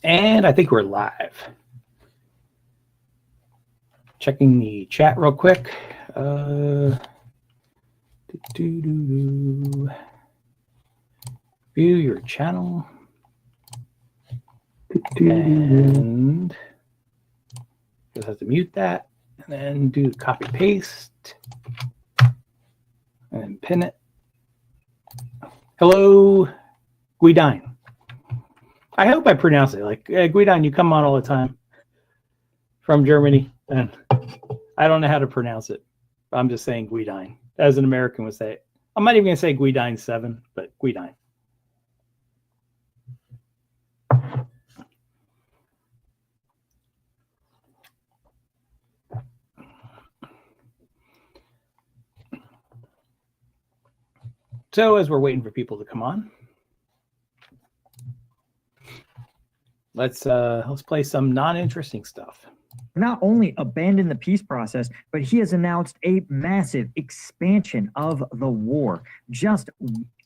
And I think we're live. Checking the chat real quick. View your channel. And just have to mute that. And then do copy paste. And pin it. Hello, Guidine. I hope I pronounce it like Guidine. You come on all the time from Germany, and I don't know how to pronounce it. I'm just saying Guidine, as an American would say it. I'm not even going to say Guidine 7, but Guidine. So as we're waiting for people to come on, let's play some non-interesting stuff. Not only abandoned the peace process, but he has announced a massive expansion of the war. Just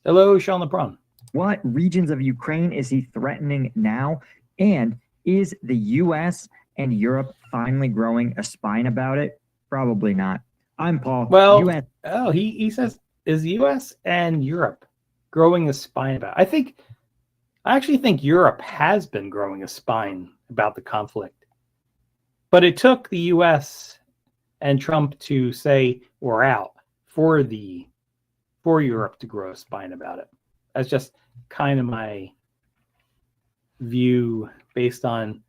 hello, Sean LeBron. What regions of Ukraine is he threatening now? And is the U.S. and Europe finally growing a spine about it? Probably not. I'm Paul. Well, US. Oh, he says, is the U.S. and Europe growing a spine about it? I actually think Europe has been growing a spine about the conflict. But it took the U.S. and Trump to say we're out for Europe to grow a spine about it. That's just kind of my view based on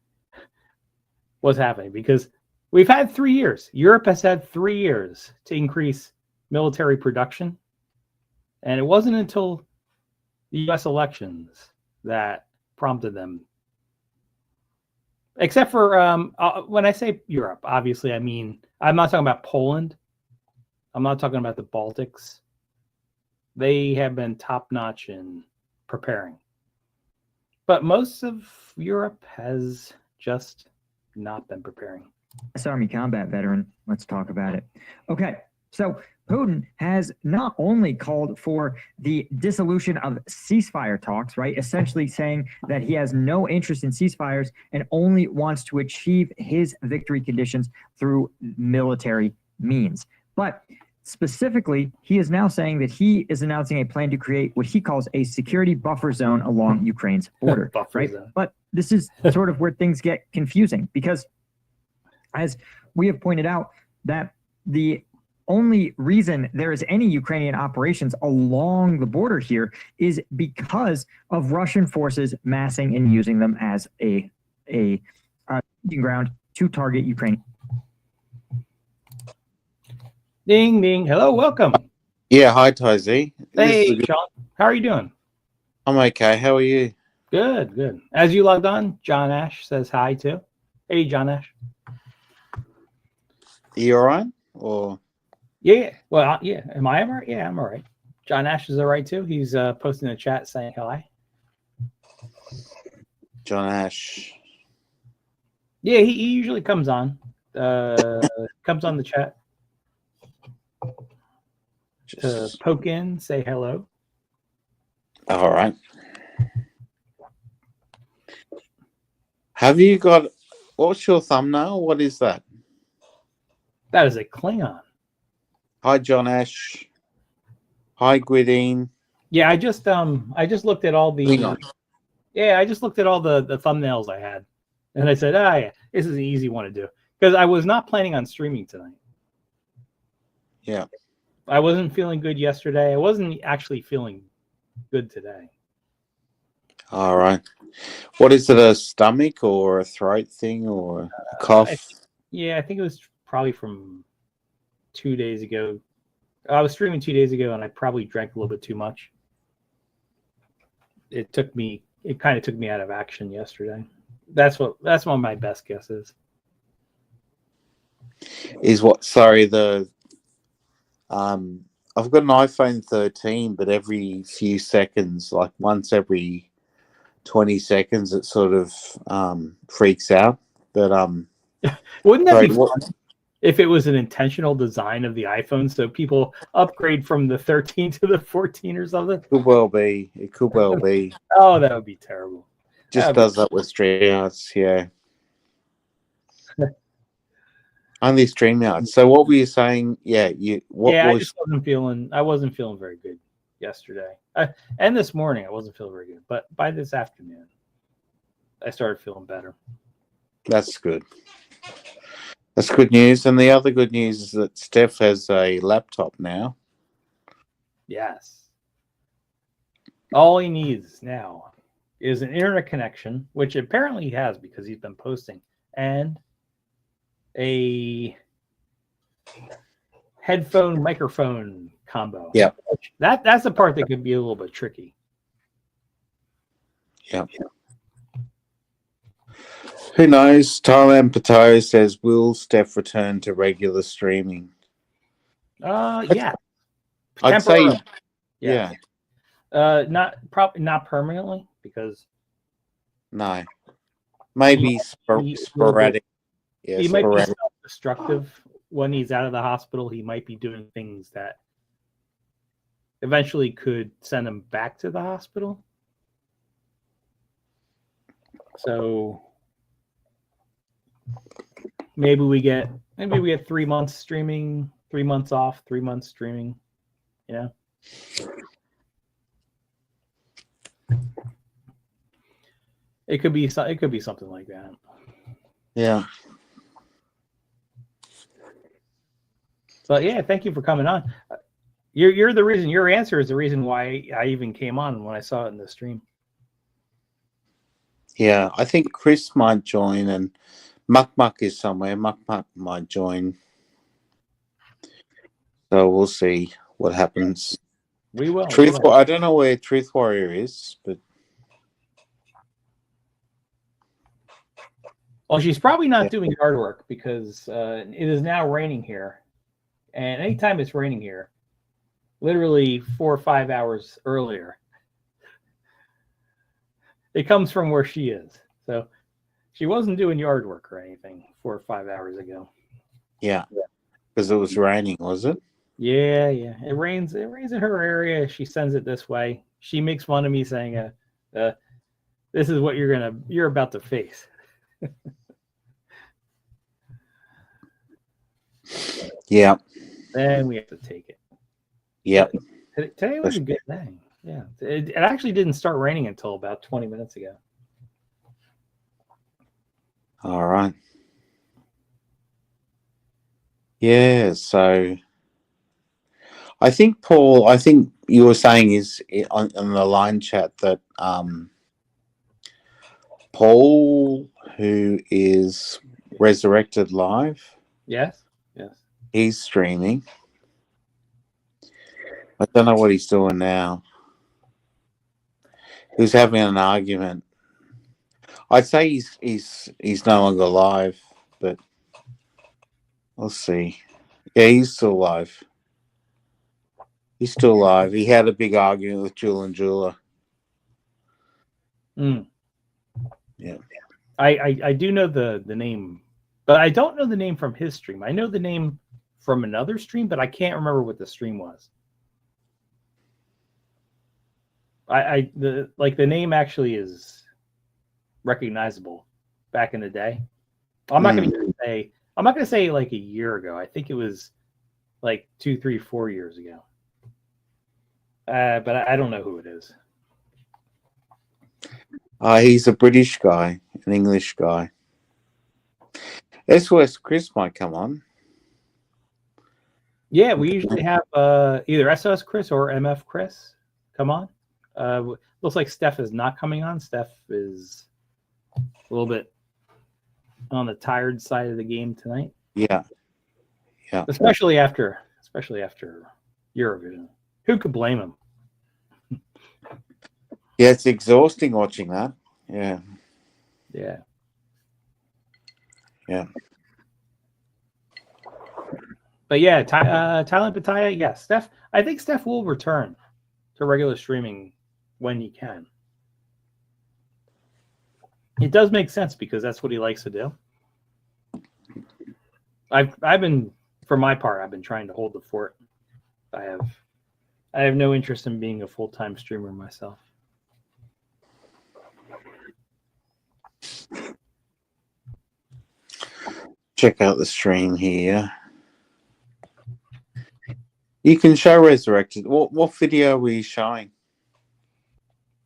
what's happening, because we've had 3 years. Europe has had 3 years to increase military production. And it wasn't until the U.S. elections that prompted them. Except for when I say Europe, obviously, I mean, I'm not talking about Poland. I'm not talking about the Baltics. They have been top-notch in preparing. But most of Europe has just not been preparing. U.S. Army combat veteran. Let's talk about it. Okay, so Putin has not only called for the dissolution of ceasefire talks, right? Essentially saying that he has no interest in ceasefires and only wants to achieve his victory conditions through military means. But specifically, he is now saying that he is announcing a plan to create what he calls a security buffer zone along Ukraine's border, right? Zone. But this is sort of where things get confusing, because as we have pointed out, that the only reason there is any Ukrainian operations along the border here is because of Russian forces massing and using them as a ground to target Ukraine. Ding, ding. Hello, welcome. Yeah, hi, Tizzy. Hey, Sean. How are you doing? I'm okay. How are you? Good, good. As you logged on, John Ash says hi, too. Hey, John Ash. Are you all right? Or... Yeah, well, yeah. Am I all right? Yeah, I'm all right. John Ash is all right, too. He's posting in the chat saying hi. John Ash. Yeah, he usually comes on. Comes on the chat. Poke in, say hello. All right. Have you got... What's your thumbnail? What is that? That is a Klingon. Hi, John Ash. Hi, Guidine. Yeah, I just looked at all the I just looked at all the thumbnails I had, and I said, yeah, this is an easy one to do, because I was not planning on streaming tonight. Yeah. I wasn't feeling good yesterday. I wasn't actually feeling good today. All right. What is it, a stomach or a throat thing or a cough? I think it was probably from 2 days ago. I was streaming 2 days ago, and I probably drank a little bit too much. It kind of took me out of action yesterday. That's one of my best guesses. Is what? Sorry, I've got an iPhone 13, but every few seconds, like once every 20 seconds, it sort of freaks out. But wouldn't that be fun if it was an intentional design of the iPhone, so people upgrade from the 13 to the 14 or something? Could well be. It could well be. Oh, that would be terrible. just does that with StreamYards. Yeah. Only StreamYards. So what were you saying? Yeah, I just wasn't feeling. I wasn't feeling very good yesterday, and this morning I wasn't feeling very good. But by this afternoon, I started feeling better. That's good. That's good news. And the other good news is that Steph has a laptop now. Yes. All he needs now is an internet connection, which apparently he has because he's been posting, and a headphone microphone combo. Yeah. That's the part that could be a little bit tricky. Yeah. Who knows? Thailand Potato says, will Steph return to regular streaming? Yeah. I'd say, yeah. Probably not permanently because no. Maybe sporadic. Yeah, he might be self-destructive when he's out of the hospital. He might be doing things that eventually could send him back to the hospital. So maybe we get 3 months streaming, 3 months off, 3 months streaming. Yeah. It could be something like that. Yeah. But yeah, thank you for coming on. You're the reason. Your answer is the reason why I even came on when I saw it in the stream. Yeah, I think Chris might join, and Muck is somewhere. Muck might join. So we'll see what happens. We will. I don't know where Truth Warrior is, but well, she's probably not doing yard work because it is now raining here, and anytime it's raining here, literally 4 or 5 hours earlier, it comes from where she is. So she wasn't doing yard work or anything 4 or 5 hours ago. Yeah, because it was raining, was it? Yeah. It rains in her area. She sends it this way. She makes fun of me saying, "This is what you're about to face." Yeah. Then we have to take it. Yep. Today was a good day. Yeah. It actually didn't start raining until about 20 minutes ago. All right. Yeah, so I think, Paul, you were saying is on the line chat that Paul, who is Resurrected Live, Yes. he's streaming. I don't know what he's doing now. He was having an argument. I'd say he's no longer live, but we'll see. Yeah, he's still live. He's still alive. He had a big argument with Jewel and Jeweler. Mm. Yeah. I do know the name, but I don't know the name from his stream. I know the name from another stream, but I can't remember what the stream was. The name actually is recognizable back in the day. I'm not going to say like a year ago. I think it was like 2, 3, 4 years ago. But I don't know who it is. He's a British guy, an English guy. SOS Chris might come on. Yeah, we usually have either SOS Chris or MF Chris come on. Looks like Steph is not coming on. Steph is a little bit on the tired side of the game tonight. Yeah. Especially after Eurovision. Who could blame him? Yeah, it's exhausting watching that. Yeah. But yeah, Thailand Pattaya, yeah, Steph. I think Steph will return to regular streaming when he can. It does make sense because that's what he likes to do. I've been, for my part, I've been trying to hold the fort. I have no interest in being a full-time streamer myself. Check out the stream here. You can show Resurrected. What video are we showing?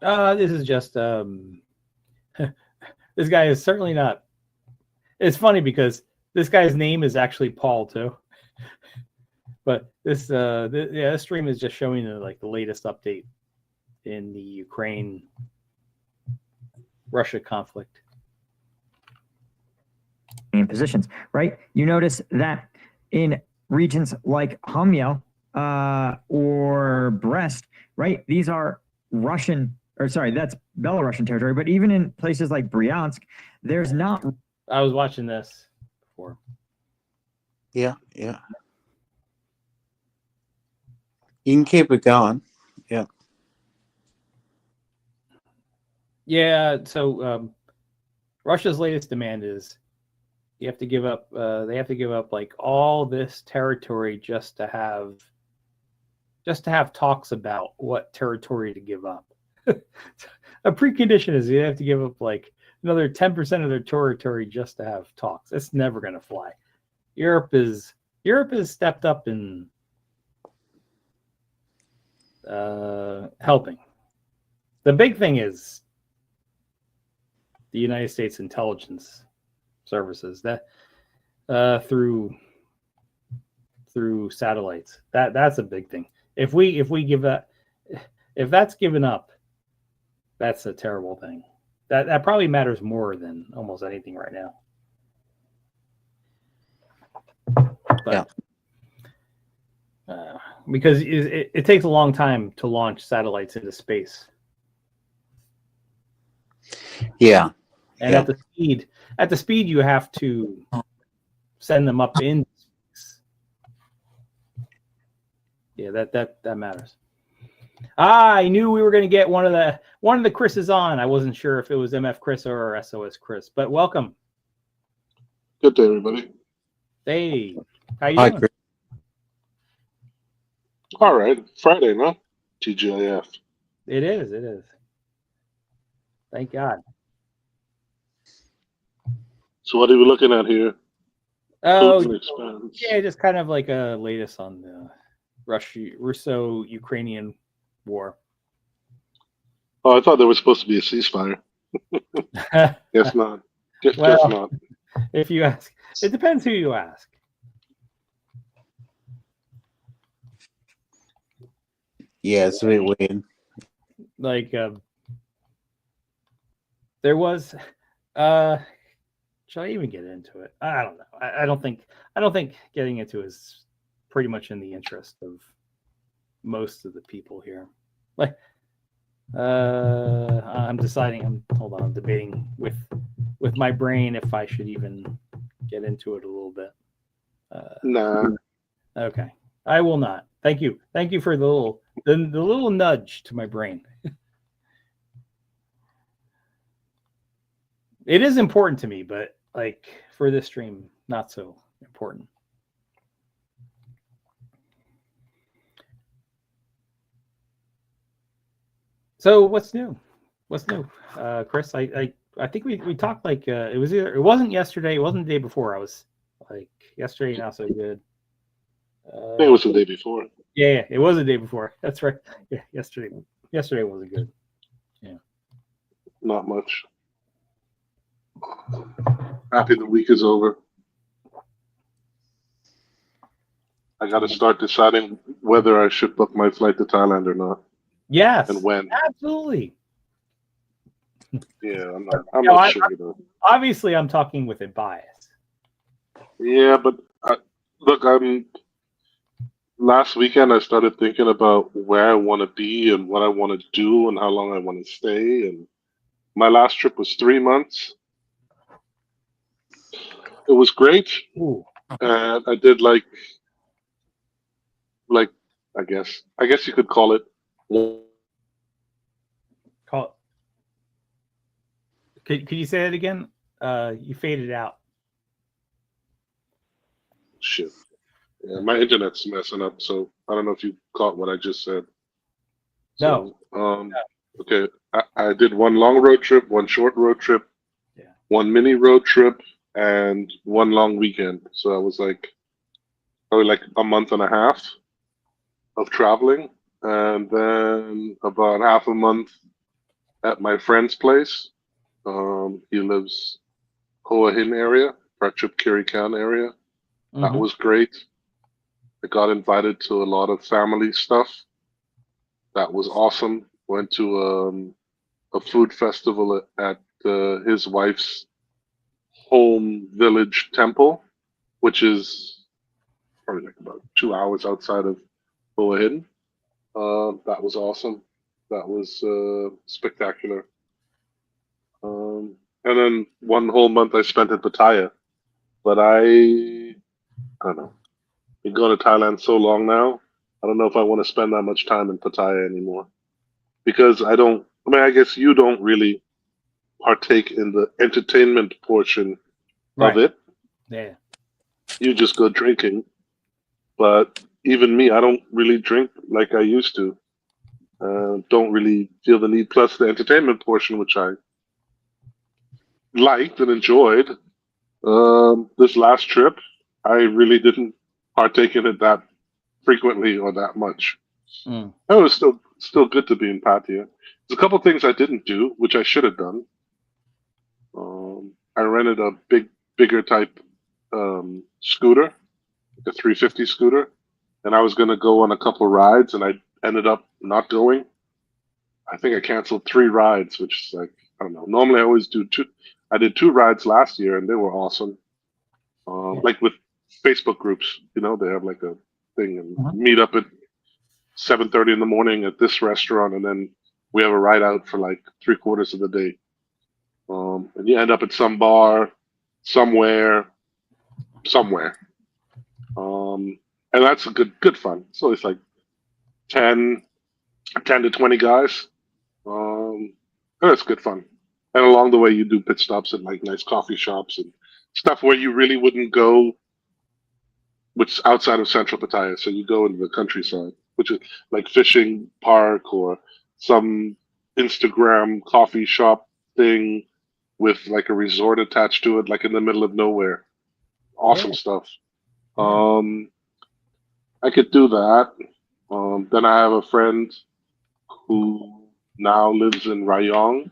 This is just this guy is certainly not. It's funny because this guy's name is actually Paul too. But this this stream is just showing the latest update in the Ukraine-Russia conflict. In positions, right? You notice that in regions like Hamyel or Brest, right? These are Russian, or sorry, that's Belarusian territory. But even in places like Bryansk, there's not. I was watching this before. Yeah. You can keep it going. Yeah. Yeah. So Russia's latest demand is you have to give up. They have to give up like all this territory just to have talks about what territory to give up. A precondition is you have to give up like another 10% of their territory just to have talks. It's never going to fly. Europe has stepped up in helping. The big thing is the United States intelligence services that through satellites. That's a big thing. If that's given up, that's a terrible thing. That probably matters more than almost anything right now. But, because it takes a long time to launch satellites into space. Yeah. And at the speed you have to send them up in space. Yeah, that matters. I knew we were going to get one of the Chris's on. I wasn't sure if it was MF Chris or SOS Chris, but welcome. Good day, everybody. Hey, how you Hi, doing? Chris. All right, Friday, no? TGIF. It is. Thank God. So what are we looking at here? Oh, Putin expands. yeah, just kind of like a latest on the Russo-Ukrainian war. Oh, I thought there was supposed to be a ceasefire. Guess not. Guess Well, not. if you ask, it depends who you ask. Yeah, it's a bit weird. Like there was shall I even get into it? I don't know. I don't think getting into it is pretty much in the interest of most of the people here. Like I'm debating with my brain if I should even get into it a little bit. Nah. Okay. I will not. Thank you for the little nudge to my brain. It is important to me, but like for this stream, not so important. So what's new? Chris? I think we talked like it wasn't yesterday, it wasn't the day before. I was like yesterday not so good. I think it was the day before. Yeah, it was the day before. That's right. Yeah, yesterday wasn't good. Yeah. Not much. Happy the week is over. I got to start deciding whether I should book my flight to Thailand or not. Yes. And when. Absolutely. Yeah, I'm not sure. Obviously, I'm talking with a bias. Yeah, but look, last weekend I started thinking about where I want to be and what I want to do and how long I want to stay. And my last trip was 3 months. It was great. Ooh. And I did like I guess you could call it. Could you say that again? You faded out. Shit. Yeah, my internet's messing up, so I don't know if you caught what I just said. No. So, okay. I did one long road trip, one short road trip. Yeah. one mini road trip, and one long weekend. So that was like probably like a month and a half of traveling, and then about half a month at my friend's place. He lives Hoa Hin area, Prachuap Khiri Khan area. That Mhm. was great. I got invited to a lot of family stuff. That was awesome. Went to a food festival at his wife's home village temple, which is probably like about 2 hours outside of Hoa Hin. That was awesome. That was spectacular. And then one whole month I spent at Pattaya. But I don't know. Been going to Thailand so long now. I don't know if I want to spend that much time in Pattaya anymore because I don't. I mean, I guess you don't really partake in the entertainment portion of Right. it. Yeah. You just go drinking. But even me, I don't really drink like I used to. Don't really feel the need. Plus the entertainment portion, which I liked and enjoyed. This last trip, I really didn't partake in it that frequently or that much. Mm. It was still good to be in Pattaya. There's a couple things I didn't do, which I should have done. I rented a bigger type scooter, a 350 scooter, and I was going to go on a couple rides, and I ended up not going. I think I canceled 3 rides, which is like, I don't know. Normally I always do two. I did 2 rides last year, and they were awesome. Yeah. Like with Facebook groups, they have like a thing and Uh-huh. meet up at 7:30 in the morning at this restaurant, and then we have a ride out for like 3/4 of the day. And you end up at some bar, somewhere. And that's a good fun. So it's like 10 to 20 guys. And it's good fun. And along the way, you do pit stops at like nice coffee shops and stuff where you really wouldn't go, which is outside of Central Pattaya. So you go into the countryside, which is like fishing park or some Instagram coffee shop thing with like a resort attached to it, like in the middle of nowhere. Awesome Yeah. stuff. Yeah. I could do that. Then I have a friend who now lives in Rayong,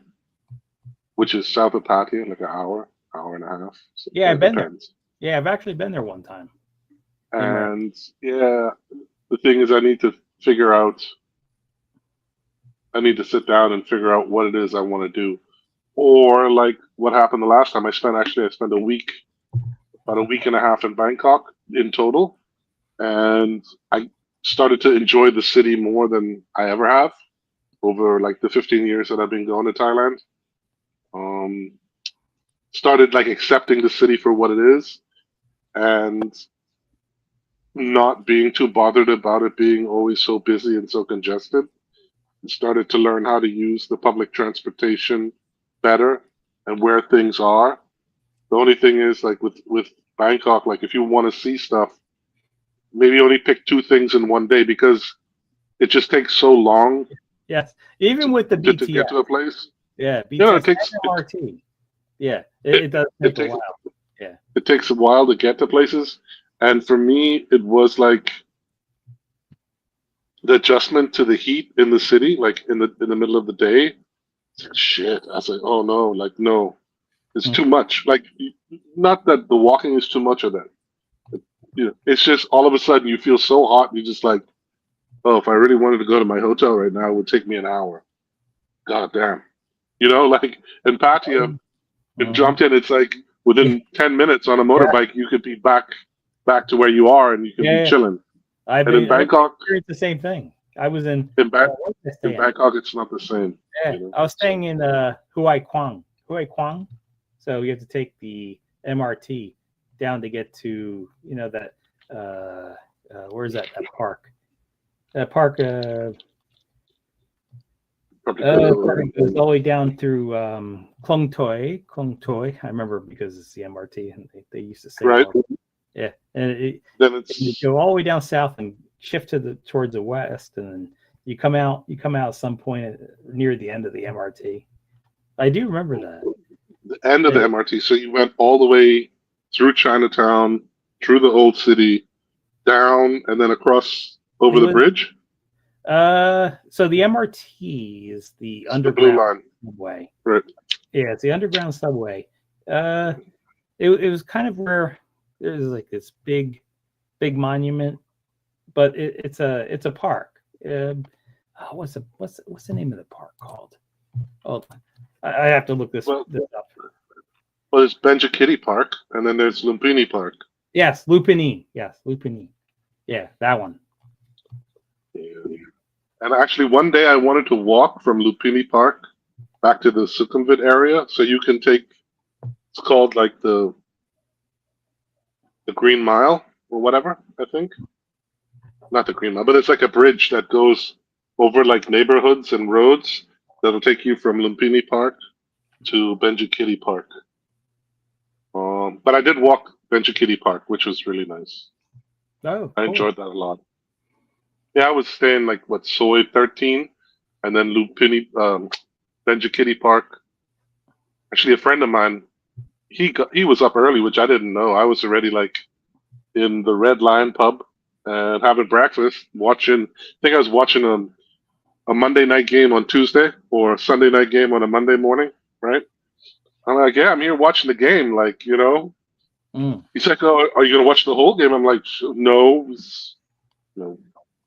which is south of Pattaya, like an hour and a half. So Yeah, I've it been there. depends. Yeah, I've actually been there one time. In Ray. And yeah, the thing is, I need to figure out. I need to sit down and figure out what it is I want to do, or like what happened the last time. I spent a week, about a week and a half in Bangkok in total, and I started to enjoy the city more than I ever have over like the 15 years that I've been going to Thailand. Um, Started like accepting the city for what it is, and not being too bothered about it being always so busy and so congested. Started to learn how to use the public transportation better and where things are. The only thing is like with Bangkok, like if you want to see stuff, maybe only pick 2 things in one day because it just takes so long Yes. Even with the to BTS. get to a place. Yeah, You know, BTS and MRT. Yeah, it does take a takes while. Yeah. it takes a while to get to places. And for me, it was like the adjustment to the heat in the city, like in the middle of the day. It's like, shit. I was like, oh no, like no, it's Mm. too much. Like, not that the walking is too much of that. It's just all of a sudden you feel so hot. You're just like, oh, if I really wanted to go to my hotel right now, it would take me an hour. God damn. Like in Pattaya, if Mhm. jumped in, it's like within 10 minutes on a motorbike, you could be back to where you are and you can be Yeah. chilling. I've And in Bangkok, experienced the same thing. I was in in, ba- what did I stay in in? Bangkok, it's not the same. Yeah, I was staying in Huai Quang. So you have to take the MRT down to get to that where's that park? That park Probably it goes all the way down through Klong Toi. I remember because it's the MRT and they used to say right. Yeah, and Then you it's go all the way down south and shift towards the west, and then you come out at some point near the end of the MRT. I do remember that. the end of the Yeah. MRT. So you went all the way through Chinatown, through the old city, down, and then across over It the was bridge. so the MRT is the It's the blue underground line, subway. right? Yeah, it's the underground subway. It was kind of where there's like this big monument, but it's a park. What's the name of the park called? Hold on. I have to look this Well, up. Well, there's Benjakitti Park, and then there's Lumpini Park. Yes, Lupini. Yes, Lupini. Yeah, that one. And actually, one day I wanted to walk from Lumpini Park back to the Sukhumvit area, so you can take. It's called like the Green Mile or whatever. I think not the Green Mile, but it's like a bridge that goes over like neighborhoods and roads that'll take you from Lumpini Park to Benjakitti Park. But I did walk Benjakitti Park, which was really nice. Oh, I cool. enjoyed that a lot. Yeah, I was staying like what Soy 13, and then Benjakitti Park. Actually, a friend of mine, he was up early, which I didn't know. I was already like in the Red Lion pub and having breakfast, watching. I think I was watching a Monday night game on Tuesday or a Sunday night game on a Monday morning, right? I'm like, yeah, I'm here watching the game, like, you know. Mm. He's like, oh, are you gonna watch the whole game? I'm like, no, no.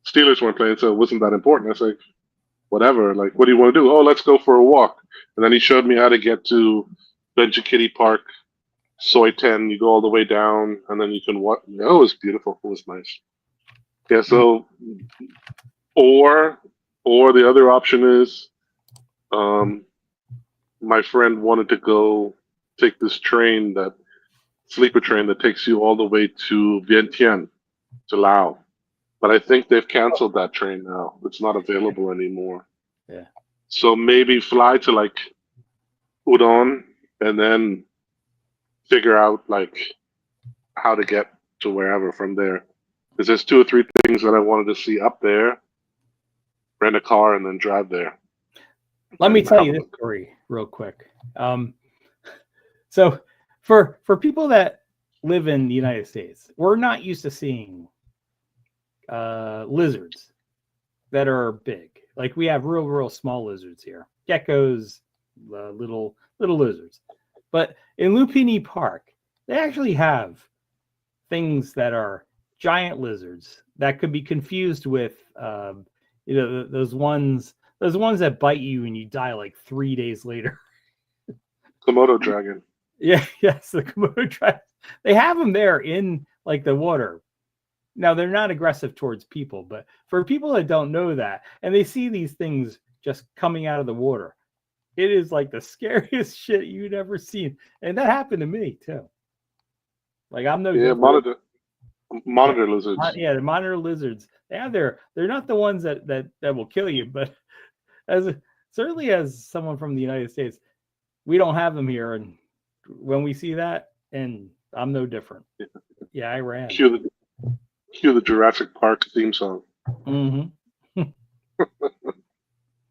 Steelers weren't playing, so it wasn't that important. I was like, whatever. Like, what do you want to do? Oh, let's go for a walk. And then he showed me how to get to Benjakitti Park, Soy 10. You go all the way down, and then you can walk. Oh, it was beautiful. It was nice. Yeah. So, or the other option is, my friend wanted to go take this sleeper train that takes you all the way to Vientiane, to Laos. But I think they've canceled that train now. It's not available anymore. Yeah. So maybe fly to like Udon and then figure out like how to get to wherever from there. Because there's 2 or 3 things that I wanted to see up there. Rent a car and then drive there. Let me tell you this story real quick. So for people that live in the United States, we're not used to seeing lizards that are big. Like we have real small lizards here, geckos, little lizards. But in Lumpini Park, they actually have things that are giant lizards that could be confused with those ones that bite you and you die like 3 days later. Komodo dragon. Yeah, yes, the Komodo dragon. They have them there in like the water. Now they're not aggressive towards people, but for people that don't know that and they see these things just coming out of the water, it is like the scariest shit you've ever seen. And that happened to me too. Like I'm no Yeah, monitor lizards. Yeah, the monitor lizards. Yeah, they're not the ones that will kill you, but certainly as someone from the United States, we don't have them here, and when we see that, and I'm no different. Yeah, I ran. Cue the Jurassic Park theme song. Mm-hmm.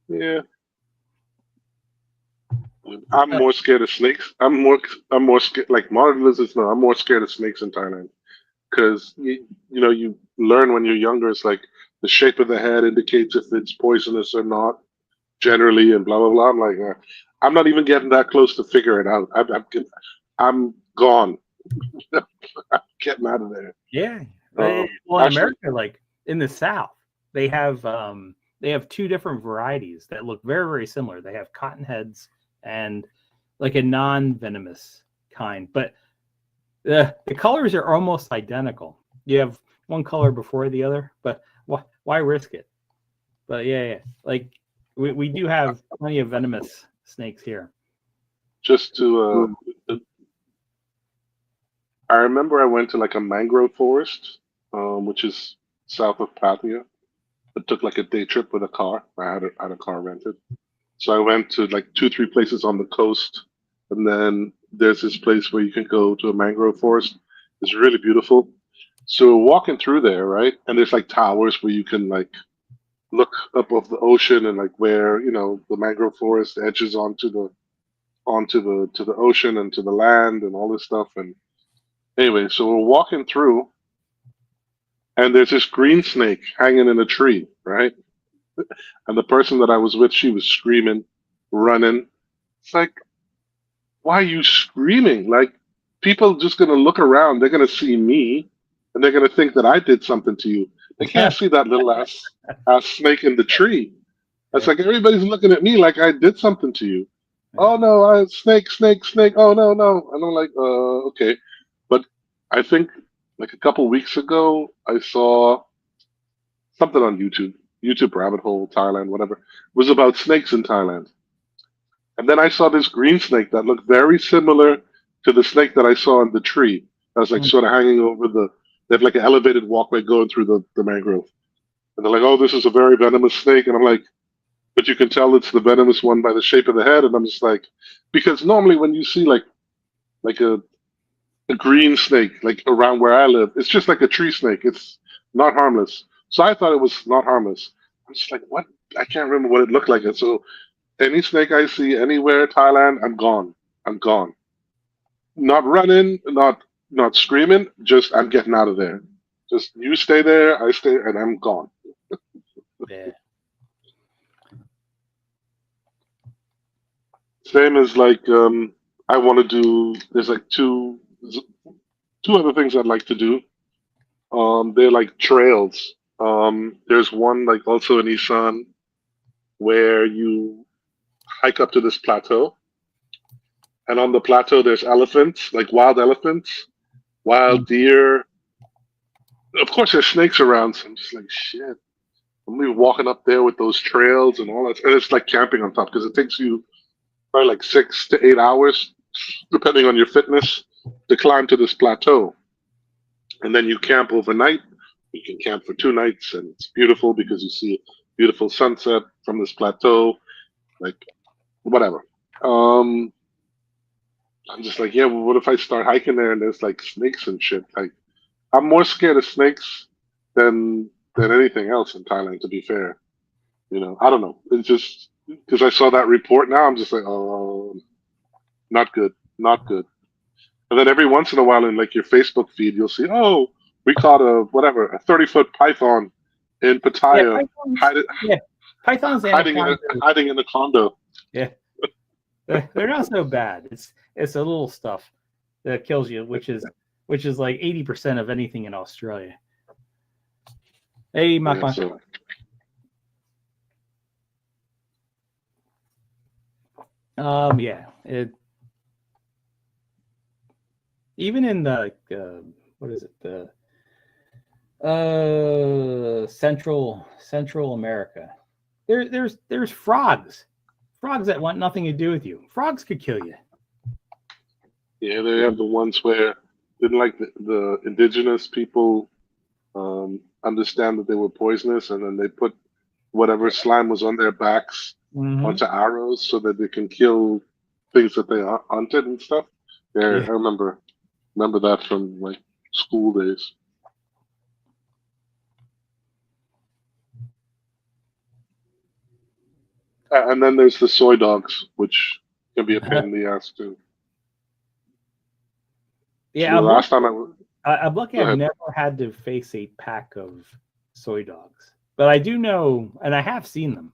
Yeah. I'm more scared of snakes. I'm more scared like monitor lizards. No, I'm more scared of snakes in Thailand because you learn when you're younger. It's like the shape of the head indicates if it's poisonous or not, generally, and blah blah blah. I'm like, I'm not even getting that close to figure it out. I'm gone. I'm getting out of there. Yeah. Well, in America, like in the South, they have 2 different varieties that look very similar. They have cottonheads and like a non-venomous kind, but the colors are almost identical. You have one color before the other, but why risk it? But yeah, like we do have plenty of venomous snakes here. Just to, I remember I went to like a mangrove forest, which is south of Pattaya. It took like a day trip with a car. I had a car rented. So I went to like 2, 3 places on the coast, and then there's this place where you can go to a mangrove forest. It's really beautiful. So we're walking through there, right? And there's like towers where you can like look up of the ocean and like where the mangrove forest edges onto onto the ocean and to the land and all this stuff. And anyway, so we're walking through, and there's this green snake hanging in a tree, right? And the person that I was with, she was screaming, running. It's like, why are you screaming? Like, people just gonna look around, they're gonna see me, and they're gonna think that I did something to you. They can't see that little ass snake in the tree. It's like everybody's looking at me like I did something to you. Oh no, snake, snake, snake. Oh no, no. And I'm like, okay. But I think like a couple weeks ago, I saw something on YouTube rabbit hole, Thailand, whatever. It was about snakes in Thailand. And then I saw this green snake that looked very similar to the snake that I saw in the tree. That was like sort of hanging over they have like an elevated walkway going through the mangrove. And they're like, oh, this is a very venomous snake. And I'm like, but you can tell it's the venomous one by the shape of the head. And I'm just like, because normally when you see like a green snake, like around where I live, it's just like a tree snake. It's not harmless. So I thought it was not harmless. I'm just like, what? I can't remember what it looked like. And so any snake I see anywhere, Thailand, I'm gone. I'm gone. Not running, not screaming, just I'm getting out of there. Just you stay there, I stay, and I'm gone. Yeah. Same as like I want to do. There's like two other things I'd like to do. They're like trails. There's one like also in Isan where you hike up to this plateau, and on the plateau there's elephants, like wild elephants, wild deer. Of course, there's snakes around. So I'm just like, shit. I'm gonna be walking up there with those trails and all that, and it's like camping on top because it takes you probably like 6 to 8 hours, depending on your fitness, to climb to this plateau. And then you camp overnight. You can camp for 2 nights, and it's beautiful because you see a beautiful sunset from this plateau. Like, whatever. I'm just like, yeah, well, what if I start hiking there and there's like snakes and shit? Like, I'm more scared of snakes than anything else in Thailand, to be fair. You know, I don't know. It's just because I saw that report now, I'm just like, oh, not good, not good. And then every once in a while in like your Facebook feed, you'll see, oh, we caught a 30-foot python in Pattaya, Pythons hiding in a condo. Yeah, they're not so bad. It's the little stuff that kills you, which is like 80% of anything in Australia. Hey, Mark. Yeah, so, even in the what is it, the Central America, there's frogs that want nothing to do with you. Frogs could kill you. yeah, they have the ones where didn't like the indigenous people understand that they were poisonous, and then they put whatever slime was on their backs onto arrows so that they can kill things that they hunted and stuff. Yeah, I remember that from like school days. And then there's the soy dogs, which can be a pain in the ass too. Yeah, the last time I'm lucky I've never had to face a pack of soy dogs, but I do know, and I have seen them.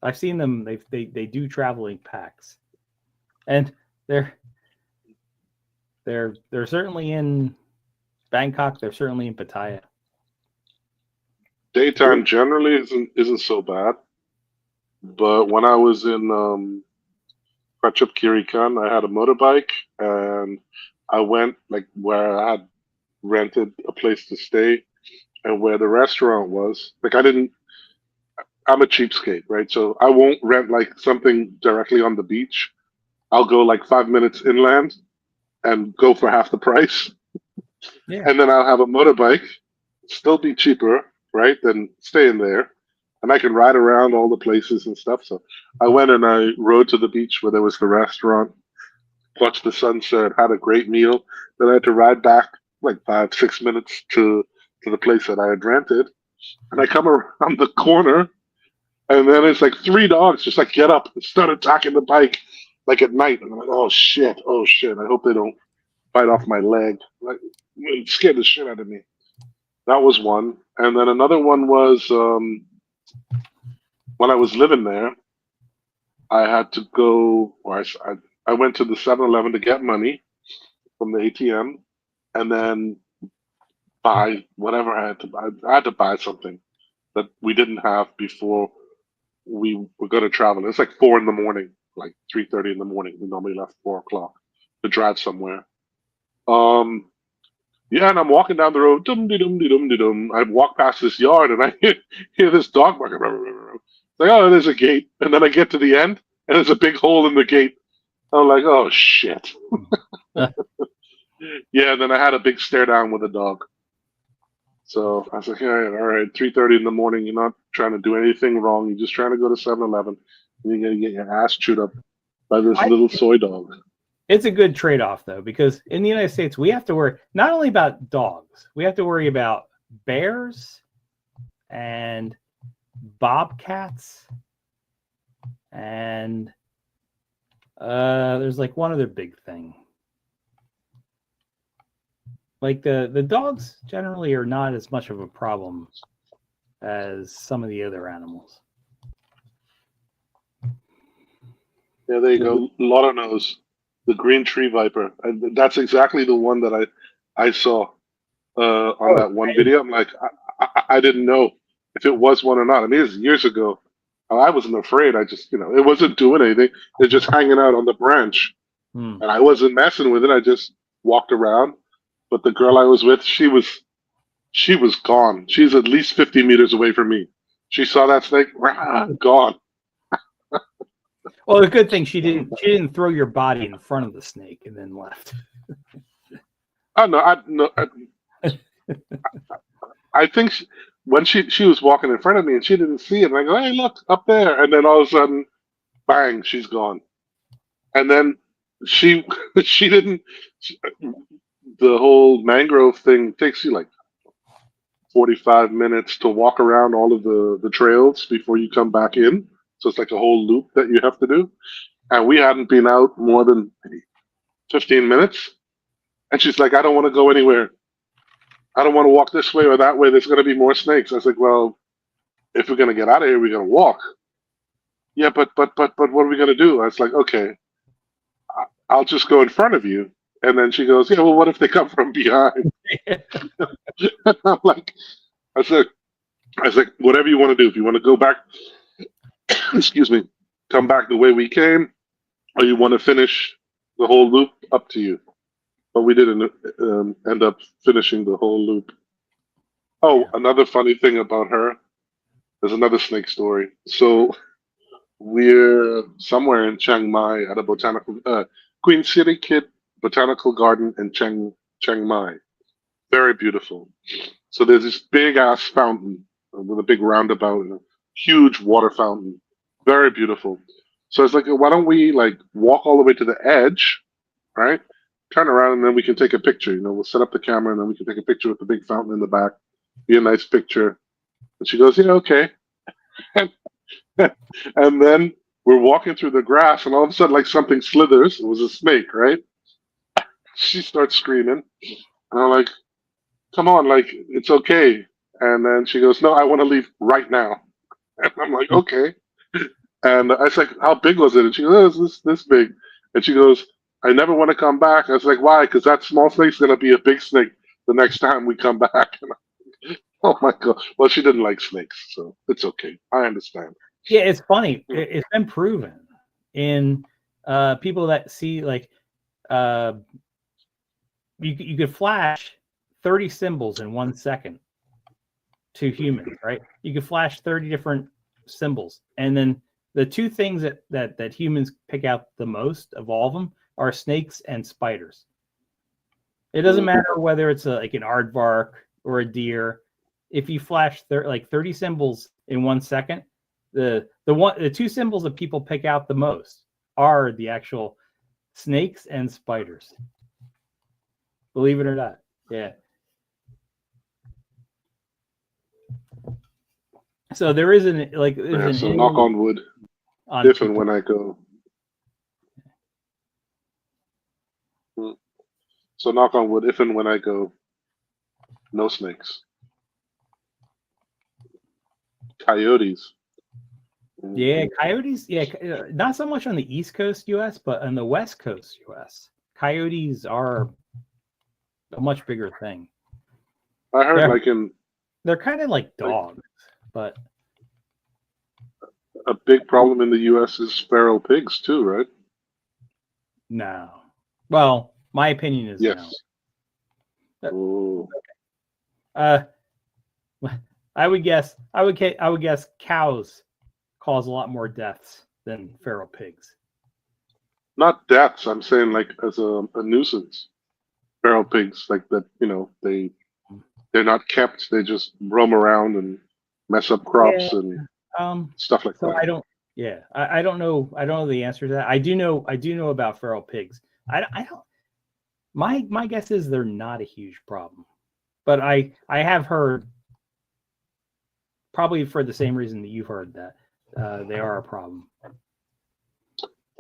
I've seen them. They do travel in packs, and they're certainly in Bangkok. They're certainly in Pattaya. Daytime generally isn't so bad, but when I was in Prachuap Khiri Khan, I had a motorbike, and I went like where I had rented a place to stay, and where the restaurant was. Like I'm a cheapskate, right? So I won't rent like something directly on the beach. I'll go like 5 minutes inland and go for half the price. Yeah. And then I'll have a motorbike, still be cheaper, right, than staying there. And I can ride around all the places and stuff. So I went and I rode to the beach where there was the restaurant, watched the sunset, had a great meal. Then I had to ride back like 5-6 minutes to the place that I had rented. And I come around the corner, and then it's like 3 dogs just like get up and start attacking the bike. like at night. And I'm like, oh shit. I hope they don't bite off my leg. Like, it scared the shit out of me. That was one. And then another one was when I was living there, I had to go, or I went to the 7-Eleven to get money from the ATM and then buy whatever I had to buy. I had to buy something that we didn't have before we were going to travel. It's like 4 in the morning, like 3:30 in the morning. We normally left 4 o'clock to drive somewhere. Yeah, and I'm walking down the road. Dum de dum de dum de dum. I walk past this yard and I hear this dog barking. It's like, oh, there's a gate, and then I get to the end and there's a big hole in the gate. I'm like, oh shit. Yeah, and then I had a big stare down with a dog. So I was like, all right, 3:30 in the morning. You're not trying to do anything wrong. You're just trying to go to 7-Eleven. And you're gonna get your ass chewed up by this little soy dog. It's a good trade-off, though, because in the United States, we have to worry not only about dogs, we have to worry about bears and bobcats, and there's like one other big thing. Like the dogs generally are not as much of a problem as some of the other animals. Yeah, there you go. Lotta knows the green tree viper. And that's exactly the one that I saw on that one video. I'm like, I didn't know if it was one or not. I mean, it was years ago. I wasn't afraid. I just, it wasn't doing anything. It's just hanging out on the branch, and I wasn't messing with it. I just walked around. But the girl I was with, she was gone. She's at least 50 meters away from me. She saw that snake, gone. Well, the good thing she didn't throw your body in front of the snake and then left. Oh no, I think when she was walking in front of me and she didn't see it, and I go, hey, look up there, and then all of a sudden, bang, she's gone. And then she didn't. The whole mangrove thing takes you like 45 minutes to walk around all of the trails before you come back in. So it's like a whole loop that you have to do. And we hadn't been out more than maybe 15 minutes. And she's like, I don't want to go anywhere. I don't want to walk this way or that way. There's going to be more snakes. I was like, well, if we're going to get out of here, we're going to walk. Yeah, but what are we going to do? I was like, okay, I'll just go in front of you. And then she goes, yeah, well, what if they come from behind? I'm like, I said, whatever you want to do. If you want to go back, excuse me, come back the way we came, or you want to finish the whole loop, up to you. But we didn't end up finishing the whole loop. Oh, another funny thing about her, there's another snake story. So we're somewhere in Chiang Mai at a botanical, Queen City Kid Botanical Garden in Chiang Mai. Very beautiful. So there's this big ass fountain with a big roundabout and a huge water fountain. Very beautiful. So it's like, why don't we like walk all the way to the edge, right? Turn around and then we can take a picture. We'll set up the camera and then we can take a picture with the big fountain in the back. Be a nice picture. And she goes, yeah, okay. And then we're walking through the grass and all of a sudden like something slithers. It was a snake, right? She starts screaming. And I'm like, come on, like, it's okay. And then she goes, no, I want to leave right now. And I'm like, okay. And I was like, how big was it? And she goes, oh, it's this big. And she goes, I never want to come back. I was like, why? Because that small snake's going to be a big snake the next time we come back. And oh my God. Well, she didn't like snakes, so it's okay. I understand. Yeah, it's funny. It's been proven in people that see like you could flash 30 symbols in 1 second to humans, right? You could flash 30 different symbols, and then the two things that humans pick out the most of all of them are snakes and spiders. It doesn't matter whether it's like an aardvark or a deer. If you flash 30 symbols in 1 second, the two symbols that people pick out the most are the actual snakes and spiders. Believe it or not. Yeah. So there isn't like so knock on wood. Different when I go. So knock on wood, if and when I go, no snakes. Coyotes. Yeah, coyotes. Yeah, not so much on the East Coast U.S., but on the West Coast U.S., coyotes are a much bigger thing. I heard They're, like in they're kind of like dogs, but a big problem in the U.S. is feral pigs too, right? no. Well, my opinion is Yes. no. Ooh. I would guess. I would guess cows cause a lot more deaths than feral pigs. Not deaths. I'm saying like as a nuisance. Feral pigs, like that. They're not kept. They just roam around and mess up crops and stuff like So that. I don't. Yeah, I don't know. I don't know the answer to that. I do know. I do know about feral pigs. I don't. My guess is they're not a huge problem, but I have heard, probably for the same reason that you've heard, that they are a problem.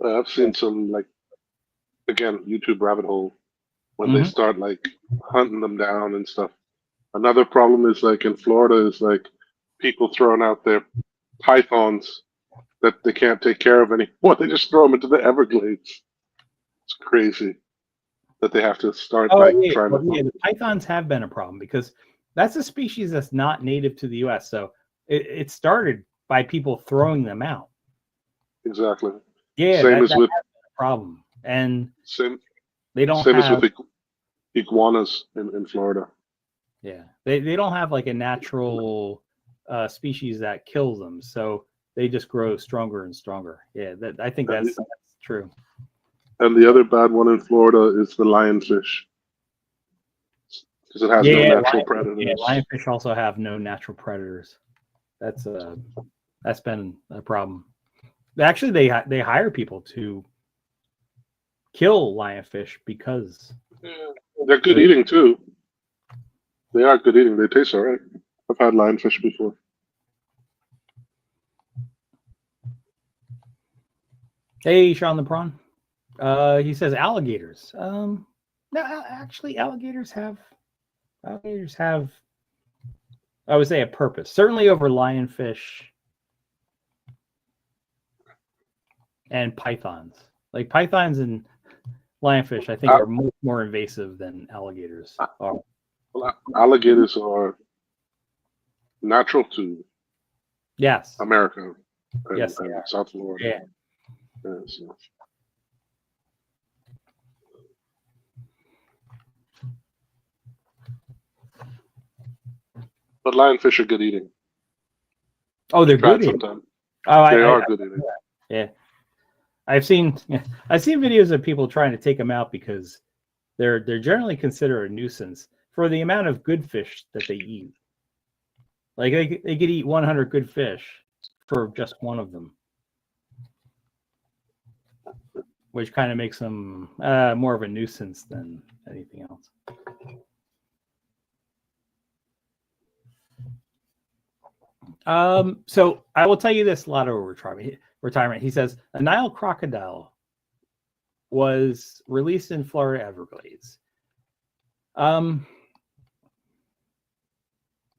I've seen some like again YouTube rabbit hole when they start like hunting them down and stuff. Another problem is like in Florida is like people throwing out their pythons that they can't take care of anymore. They just throw them into the Everglades. It's crazy that they have to start Oh like yeah, trying well, to. yeah. The pythons have been a problem because that's a species that's not native to the U.S. So it started by people throwing them out. Exactly. Yeah, Same that as has with been a problem, and same they don't same as have. with iguanas in Florida. Yeah, they don't have like a natural species that kills them, so they just grow stronger and stronger. Yeah, I think And that's true. the other bad one in Florida is the lionfish because it has no Yeah, natural predators. lionfish also have no natural predators. That's been a problem. Actually, they hire people to kill lionfish because They're good eating too. They are good eating. They taste all right. I've had lionfish before. hey, Sean the Prawn. He says alligators. No, actually, alligators have, I would say, a purpose. Certainly over lionfish and pythons. Like pythons and lionfish, I think, are much more invasive than alligators are. Well, alligators are natural to Yes. America and, Yes, and South Florida. Yeah. Yeah, so. But lionfish are good eating. Oh, they're Try it good. sometime. Oh, They are good eating. Yeah. I've seen videos of people trying to take them out because they're generally considered a nuisance for the amount of good fish that they eat. Like they could eat 100 good fish for just one of them, which kind of makes them more of a nuisance than anything else. So I will tell you this, Lotto retirement. He says a Nile crocodile was released in Florida Everglades.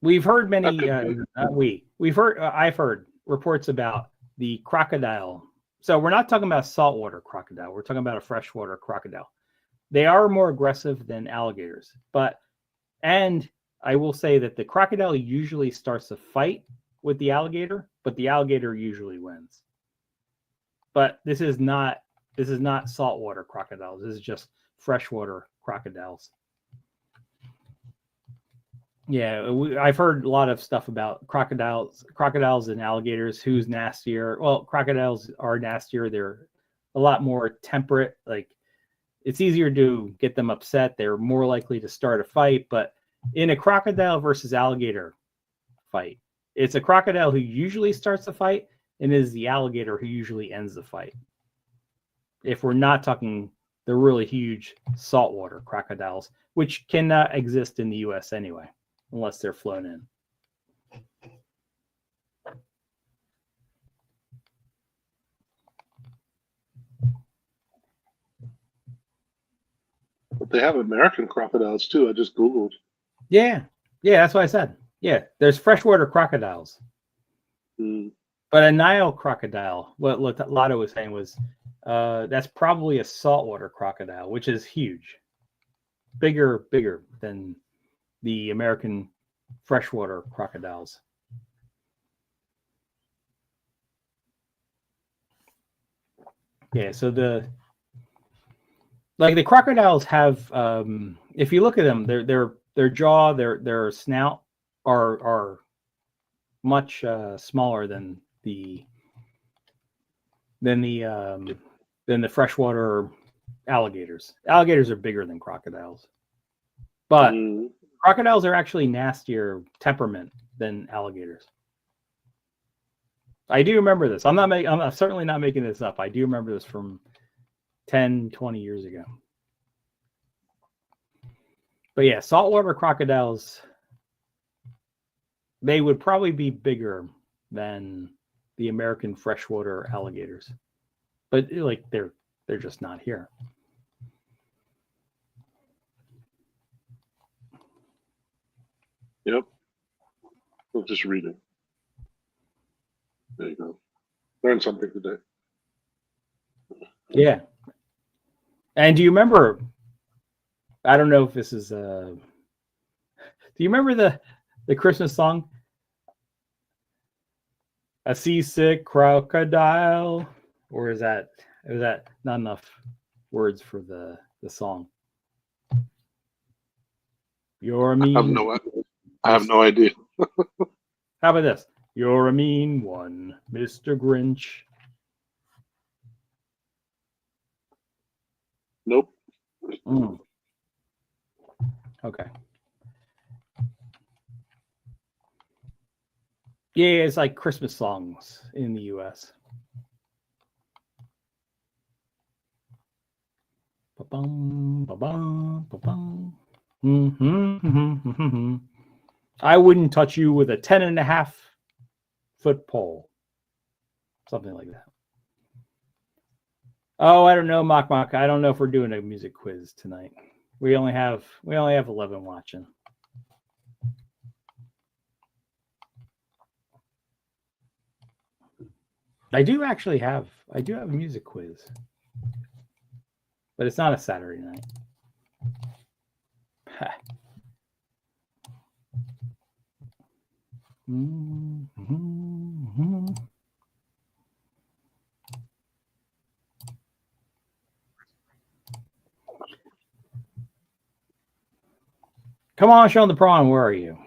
We've heard many. I've heard reports about the crocodile. So we're not talking about saltwater crocodile. We're talking about a freshwater crocodile. They are more aggressive than alligators, and I will say that the crocodile usually starts a fight with the alligator, but the alligator usually wins. But this is not saltwater crocodiles. This is just freshwater crocodiles. Yeah, I've heard a lot of stuff about crocodiles and alligators. Who's nastier? Well, crocodiles are nastier. They're a lot more temperate. Like it's easier to get them upset. They're more likely to start a fight. But in a crocodile versus alligator fight, it's a crocodile who usually starts the fight, and is the alligator who usually ends the fight. If we're not talking the really huge saltwater crocodiles, which cannot exist in the U.S. anyway, unless they're flown in. They have American crocodiles too. I just googled. Yeah, that's what I said. Yeah, there's freshwater crocodiles, Mm. but a Nile crocodile. What Lotto was saying was that's probably a saltwater crocodile, which is huge, bigger than the American freshwater crocodiles. Yeah, so the crocodiles have, if you look at them, their jaw, their snout are much smaller than the freshwater alligators. Alligators are bigger than crocodiles, but Mm. crocodiles are actually nastier temperament than alligators. I do remember this. I'm certainly not making this up. I do remember this from 10, 20 years ago. But yeah, saltwater crocodiles, they would probably be bigger than the American freshwater alligators. But like they're just not here. Yep. I'm just reading. There you go. Learned something today. Yeah. And do you remember, I don't know if this is do you remember the Christmas song? A seasick crocodile? Or is that not enough words for the song? You're a mean I have no idea. How about this? You're a mean one, Mr. Grinch. Nope. Mm. Okay. Yeah, it's like Christmas songs in the US. Ba-bum, ba-bum, ba-bum. Mm-hmm. I wouldn't touch you with a 10.5-foot pole. Something like that. Oh, I don't know, Mock. I don't know if we're doing a music quiz tonight. We only have 11 watching. I do have a music quiz. But it's not a Saturday night. Mm-hmm. Come on, Sean the Prawn, where are you?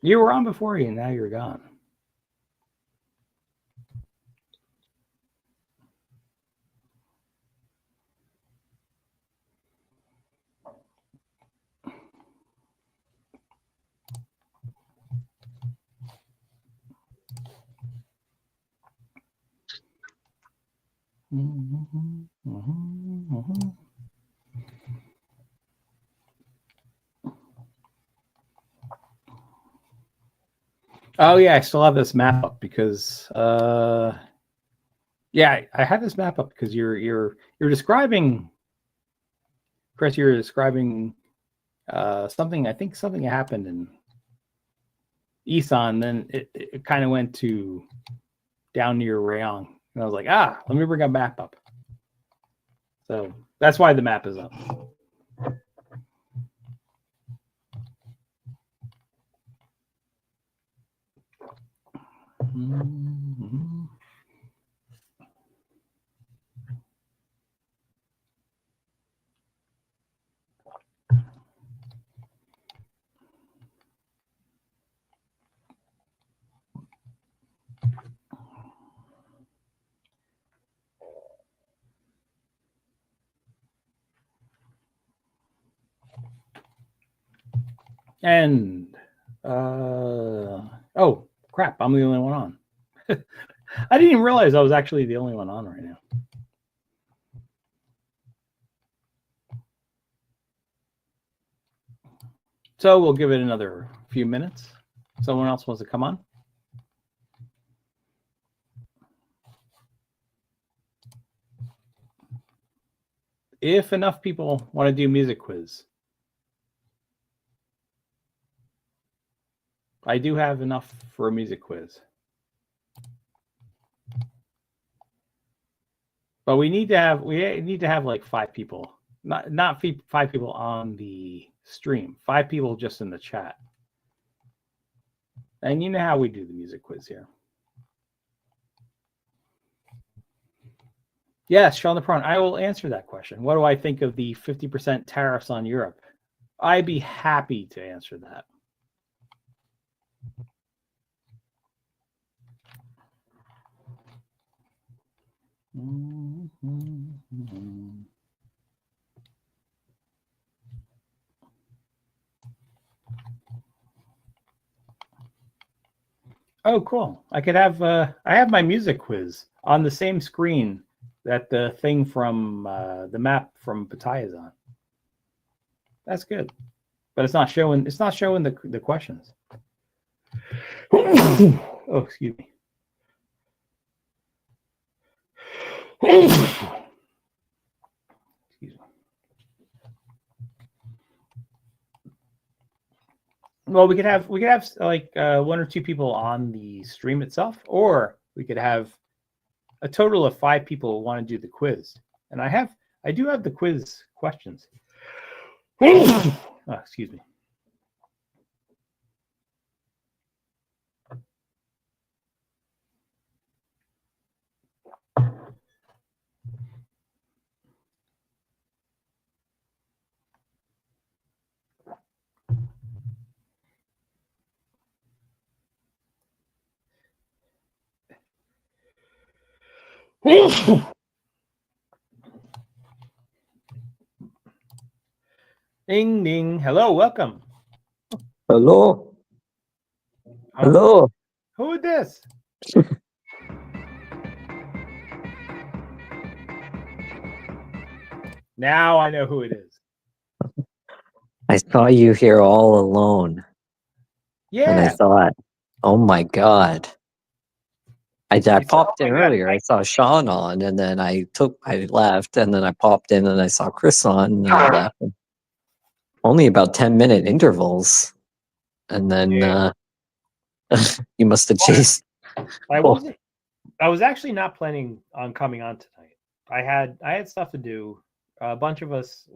You were on before you, and now you're gone. Oh yeah, I still have this map up because yeah, I have this map up because you're describing, Chris, you're describing something. I think something happened in Isan, then it kind of went to down near Rayong. And I was like, let me bring a map up. So that's why the map is up. Mm-hmm. And oh crap, I'm the only one on. I didn't even realize I was actually the only one on right now. So we'll give it another few minutes. Someone else wants to come on? if enough people want to do music quiz. I do have enough for a music quiz. But we need to have like 5 people. Not 5 people on the stream. 5 people just in the chat. And you know how we do the music quiz here. Yes, Sean the Prawn, I will answer that question. What do I think of the 50% tariffs on Europe? I'd be happy to answer that. Oh, cool. I could have I have my music quiz on the same screen that the thing from the map from Pattaya is on. That's good. But it's not showing the questions. Oh, excuse me. Excuse me. Well, we could have like 1 or 2 people on the stream itself, or we could have a total of 5 people who want to do the quiz. And I do have the quiz questions. Oh, excuse me. Ding ding. Hello, welcome. Hello. Hello. Who is this? Now I know who it is. I saw you here all alone. And I Yeah. thought, oh my God. I said, popped "Oh in my God." earlier. I saw Sean on, and then I left, and then I popped in and I saw Chris on, and I left. Only about 10-minute intervals. And then you must have chased. I wasn't. I was actually not planning on coming on tonight. I had stuff to do. A bunch of us.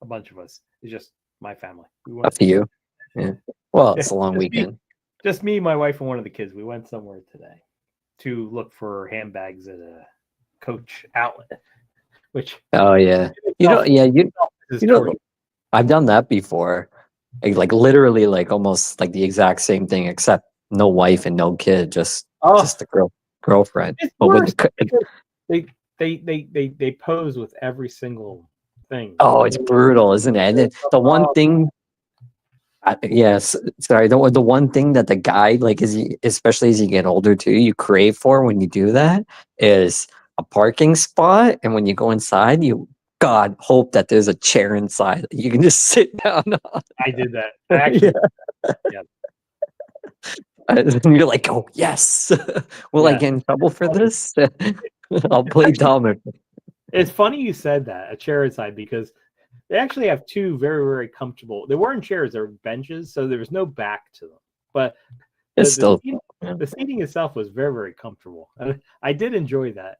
It's just my family. We A went few. Yeah. Well, it's a long weekend. Just me, my wife, and one of the kids. We went somewhere today to look for handbags at a Coach outlet. Which Oh yeah. I've done that before. Like literally, like almost like the exact same thing, except no wife and no kid, just the girlfriend. It's But worse because they pose with every single thing. Oh, it's brutal, isn't it? And then the one thing, sorry, the one thing that the guy especially as you get older too, you crave for when you do that is a parking spot, and when you go inside, God hope that there's a chair inside that you can just sit down on. I did that. Actually, yeah. And you're like, oh yes, will I get in trouble for this? I'll play dumb. It's funny you said that, a chair inside, because they actually have 2 very, very comfortable. They weren't chairs; they were benches, so there was no back to them. But the seating itself was very, very comfortable. I did enjoy that.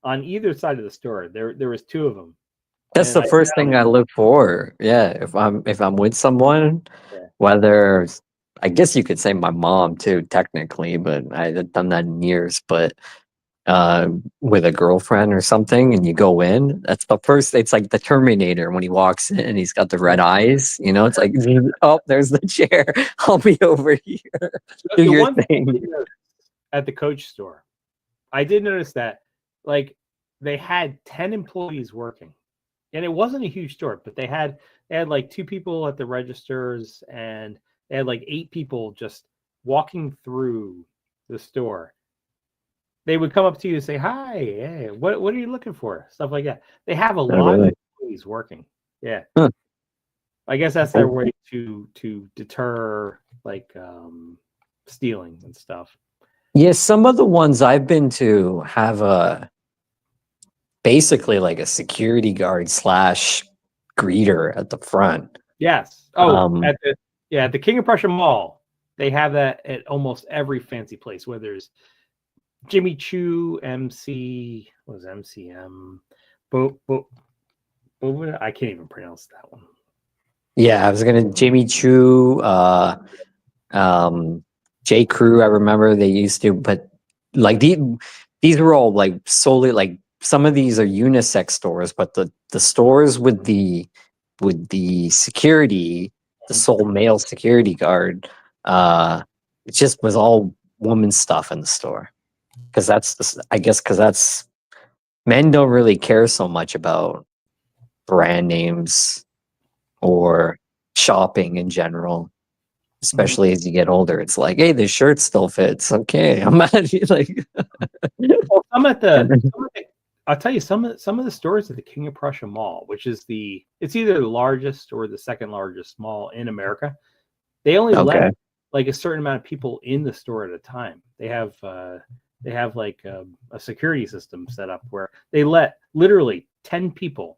On either side of the store, there was 2 of them. That's the first thing I look for. Yeah, if I'm with someone, whether I guess you could say my mom too, technically, but I had done that in years. But with a girlfriend or something, and you go in, that's the first. It's like the Terminator when he walks in, he's got the red eyes. It's like, oh, there's the chair. I'll be over here. Do your thing. At the Coach store, I did notice that, like, they had 10 employees working. And it wasn't a huge store, but they had like 2 people at the registers, and they had like 8 people just walking through the store. They would come up to you and say, "Hi, hey, what are you looking for?" Stuff like that. They have a lot of employees working. Yeah. Huh. I guess that's their way to deter like stealing and stuff. Yeah, some of the ones I've been to have basically like a security guard slash greeter at the front. Yes. Oh, Um, at the King of Prussia Mall, they have that at almost every fancy place. Where there's Jimmy Choo, MC, what was it, MCM, I can't even pronounce that one. Yeah, I was gonna Jimmy Choo, J. Crew. I remember they used to, but like these were all like solely like some of these are unisex stores, but the stores with the security, the sole male security guard, it just was all woman stuff in the store because that's men don't really care so much about brand names or shopping in general, especially as you get older. It's like, hey, the shirt still fits. Okay, I'm not like. Well, I'll tell you some of the stores at the King of Prussia Mall, which is it's either the largest or the second largest mall in America. They only Okay. let like a certain amount of people in the store at a time. They have like a security system set up where they let literally 10 people.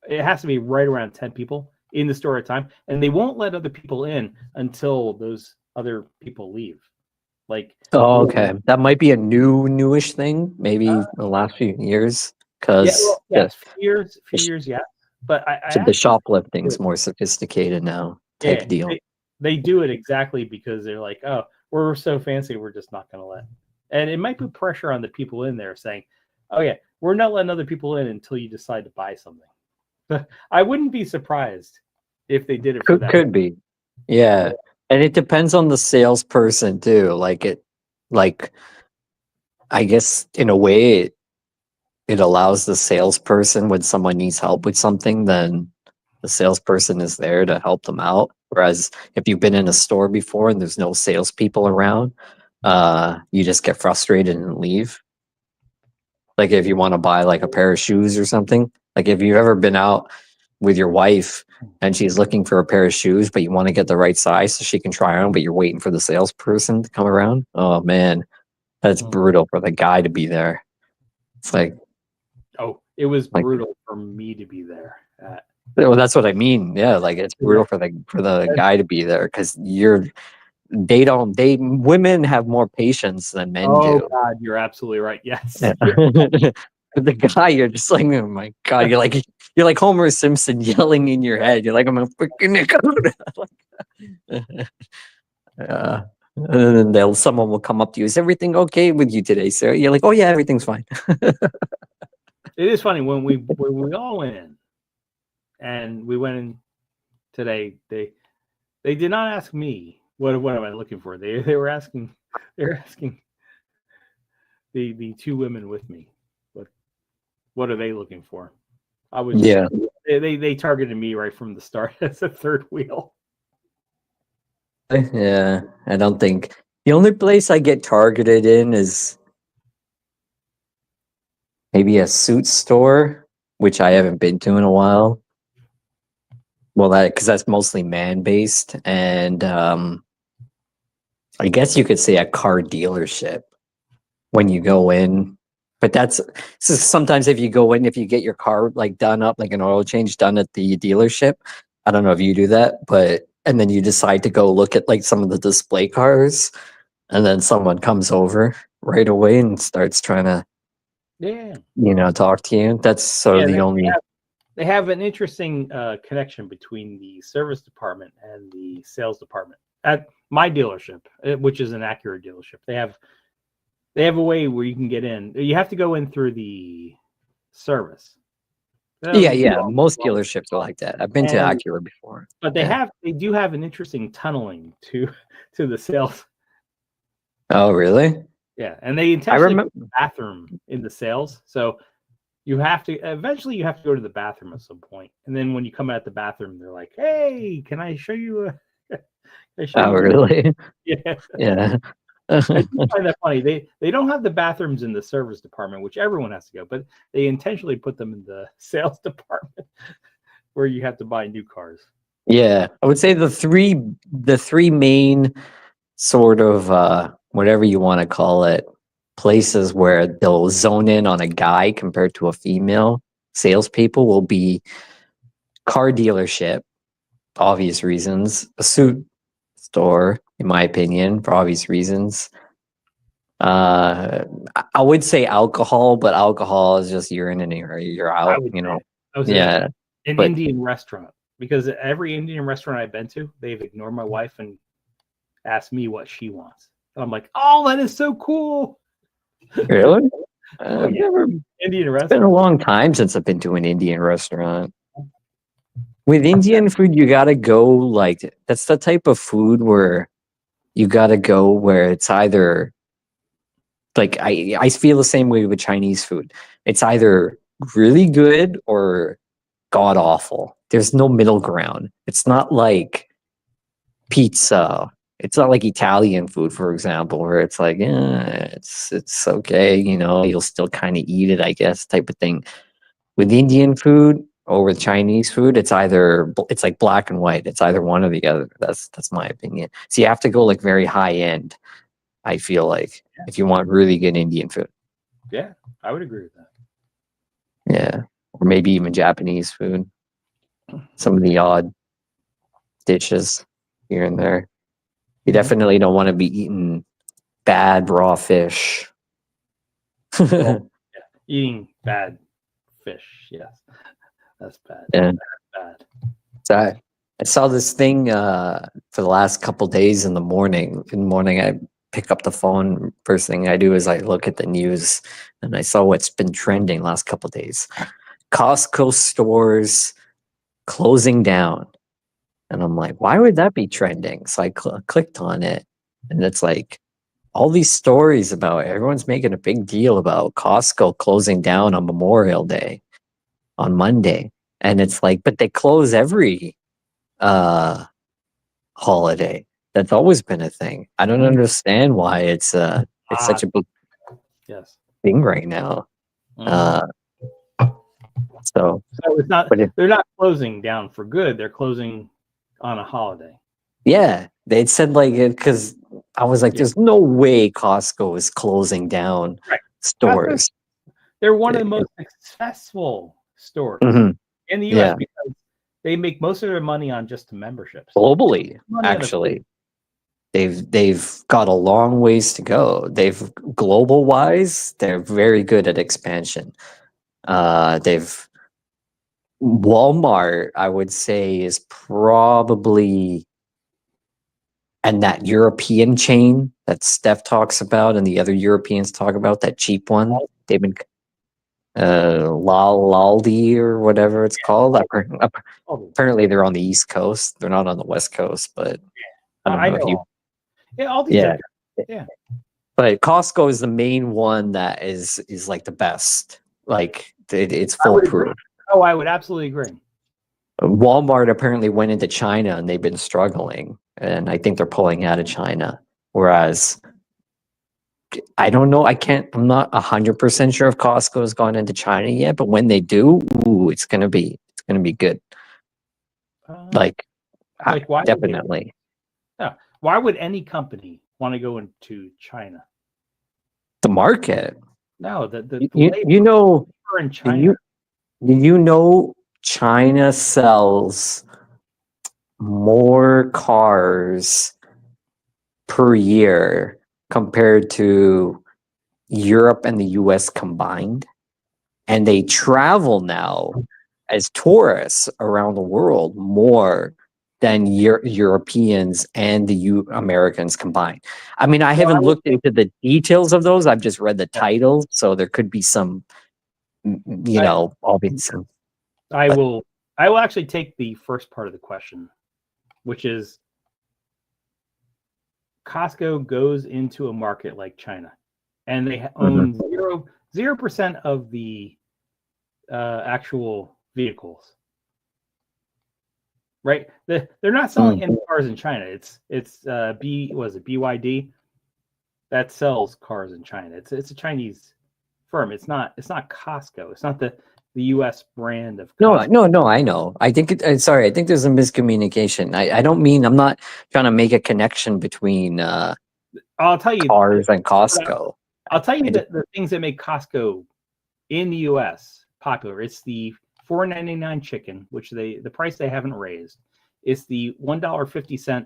It has to be right around 10 people in the store at a time, and they won't let other people in until those other people leave. Like, Oh, okay. That might be a newish thing, maybe the last few years, because yes, few years, yeah. But I the actually shoplifting's more sophisticated now, type deal. They do it exactly because they're like, oh, we're so fancy, we're just not going to let. And it might put pressure on the people in there saying, oh yeah, we're not letting other people in until you decide to buy something. But I wouldn't be surprised if they did it for that. Could be, yeah. And it depends on the salesperson too. Like I guess in a way it allows the salesperson when someone needs help with something, then the salesperson is there to help them out. Whereas if you've been in a store before and there's no salespeople around, you just get frustrated and leave. Like if you want to buy like a pair of shoes or something, like if you've ever been out with your wife and she's looking for a pair of shoes, but you want to get the right size so she can try on, but you're waiting for the salesperson to come around. Oh man, that's brutal for the guy to be there. It's like, oh, it was brutal for me to be there. Well, that's what I mean. Yeah, like it's brutal for the guy to be there because women have more patience than men do. Oh God, you're absolutely right. Yes. Yeah. The guy, you're just like, oh my God, you're like Homer Simpson yelling in your head. You're like, I'm gonna freaking nick out. And then someone will come up to you. Is everything okay with you today, sir? You're like, oh yeah, everything's fine. It is funny when we all went in, and we went in today. They did not ask me what am I looking for. They were asking the two women with me what are they looking for. I was they targeted me right from the start as a third wheel. Yeah, I don't think the only place I get targeted in is maybe a suit store, which I haven't been to in a while. Well, because that's mostly man-based, and I guess you could say a car dealership when you go in. But so sometimes if you go in, if you get your car like done up, like an oil change done at the dealership, I don't know if you do that, and then you decide to go look at like some of the display cars, and then someone comes over right away and starts trying to, talk to you. That's sort of the only. They have an interesting connection between the service department and the sales department at my dealership, which is an Acura dealership. They have a way where you can get in. You have to go in through the service. Yeah. Most dealerships are like that. I've been to Acura before. But they do have an interesting tunneling to the sales. Oh, really? Yeah, and they intentionally put the bathroom in the sales, so eventually you have to go to the bathroom at some point, and then when you come out the bathroom, they're like, "Hey, can I show you?" Really? Yeah. Yeah. I do find that funny. They don't have the bathrooms in the service department, which everyone has to go, but they intentionally put them in the sales department where you have to buy new cars. Yeah, I would say the three main sort of whatever you want to call it places where they'll zone in on a guy compared to a female salespeople will be car dealership, obvious reasons, a suit store, in my opinion, for obvious reasons. I would say alcohol, but alcohol is just you're in and you're I out, would you know. say. I was Yeah, an but- Indian restaurant, because every Indian restaurant I've been to, they've ignored my wife and asked me what she wants. And I'm like, oh, that is so cool. really? Oh, I've yeah. never Indian It's been a restaurant. long time since I've been to an Indian restaurant. With Indian food, you gotta go like that's the type of food where you gotta go where it's either like I feel the same way with Chinese food. It's either really good or god awful. There's no middle ground. It's not like pizza. It's not like Italian food, for example, where it's like, yeah, it's okay, you know, you'll still kind of eat it, I guess, type of thing. With Indian food or with Chinese food, it's like black and white. It's either one or the other. That's my opinion. So you have to go like very high end, I feel like, if you want really good Indian food. Yeah, I would agree with that. Yeah. Or maybe even Japanese food. Some of the odd dishes here and there. You definitely don't want to be eating bad raw fish. Well, eating bad fish, yes. That's bad. Yeah. Bad. So I saw this thing for the last couple days in the morning. In the morning, I pick up the phone. First thing I do is I look at the news, and I saw what's been trending last couple days. Costco stores closing down. And I'm like, why would that be trending? So I clicked on it, and it's like all these stories about everyone's making a big deal about Costco closing down on Memorial Day on Monday. And it's like, but they close every holiday. That's always been a thing. I don't understand why it's such a big Yes. thing right now. Mhm. So So it's not. but They're not closing down for good. They're closing on a holiday. yeah, they said like it because I was like, Yeah. there's no way Costco is closing down Right. stores. They're one of the most successful stores Mhm. in the U.S. Yeah. because they make most of their money on just the memberships. Globally, Money on the- actually, they've got a long ways to go. They've global wise, they're very good at expansion. They've Walmart, I would say, is probably, and that European chain that Steph talks about and the other Europeans talk about, that cheap one. They've been Laldi or whatever it's called. Apparently they're on the East Coast. They're not on the West Coast, but I don't know if you. Yeah, all these. Yeah. Yeah. But Costco is the main one that is like the best. Like it's I would agree. foolproof. Oh, I would absolutely agree. Walmart apparently went into China and they've been struggling, and I think they're pulling out of China. Whereas I don't know. I'm not 100% sure if Costco has gone into China yet, but when they do, ooh, it's gonna be good. Like why would they? definitely. Why would any company want to go into China? The market. No, the You know, labor in China. you know China sells more cars per year compared to Europe and the US combined. And they travel now as tourists around the world more than Europeans and the Americans combined. I mean, I haven't looked into the details of those. I've just read the titles, so there could be some, you know, obvious. I will actually take the first part of the question, which is Costco goes into a market like China, and they own 0% of the actual vehicles. Right? They're not selling any cars in China. It's BYD that sells cars in China. It's a Chinese firm. It's not Costco. It's not the U.S. brand of Costco. No, I know. I think sorry, I think there's a miscommunication. I don't mean, I'm not trying to make a connection between I'll tell you, cars and Costco. I'll tell you I the things that make Costco in the U.S. popular. It's the $4.99 chicken, which the price they haven't raised. It's the $1.50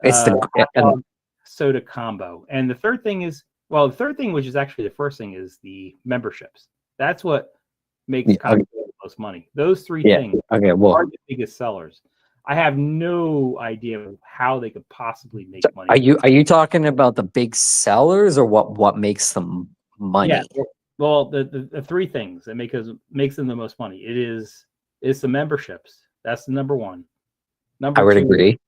It's the hot and dog soda combo, and the third thing is the third thing, which is actually the first thing, is the memberships. That's what makes Yeah, Costco the most money. Those three yeah. things Okay, are well, the biggest sellers. I have no idea how they could possibly make so money. are you talking about the big sellers or what makes them money? Yeah. Well, the three things that makes them the most money. It's the memberships. That's the number one. I would Two, agree.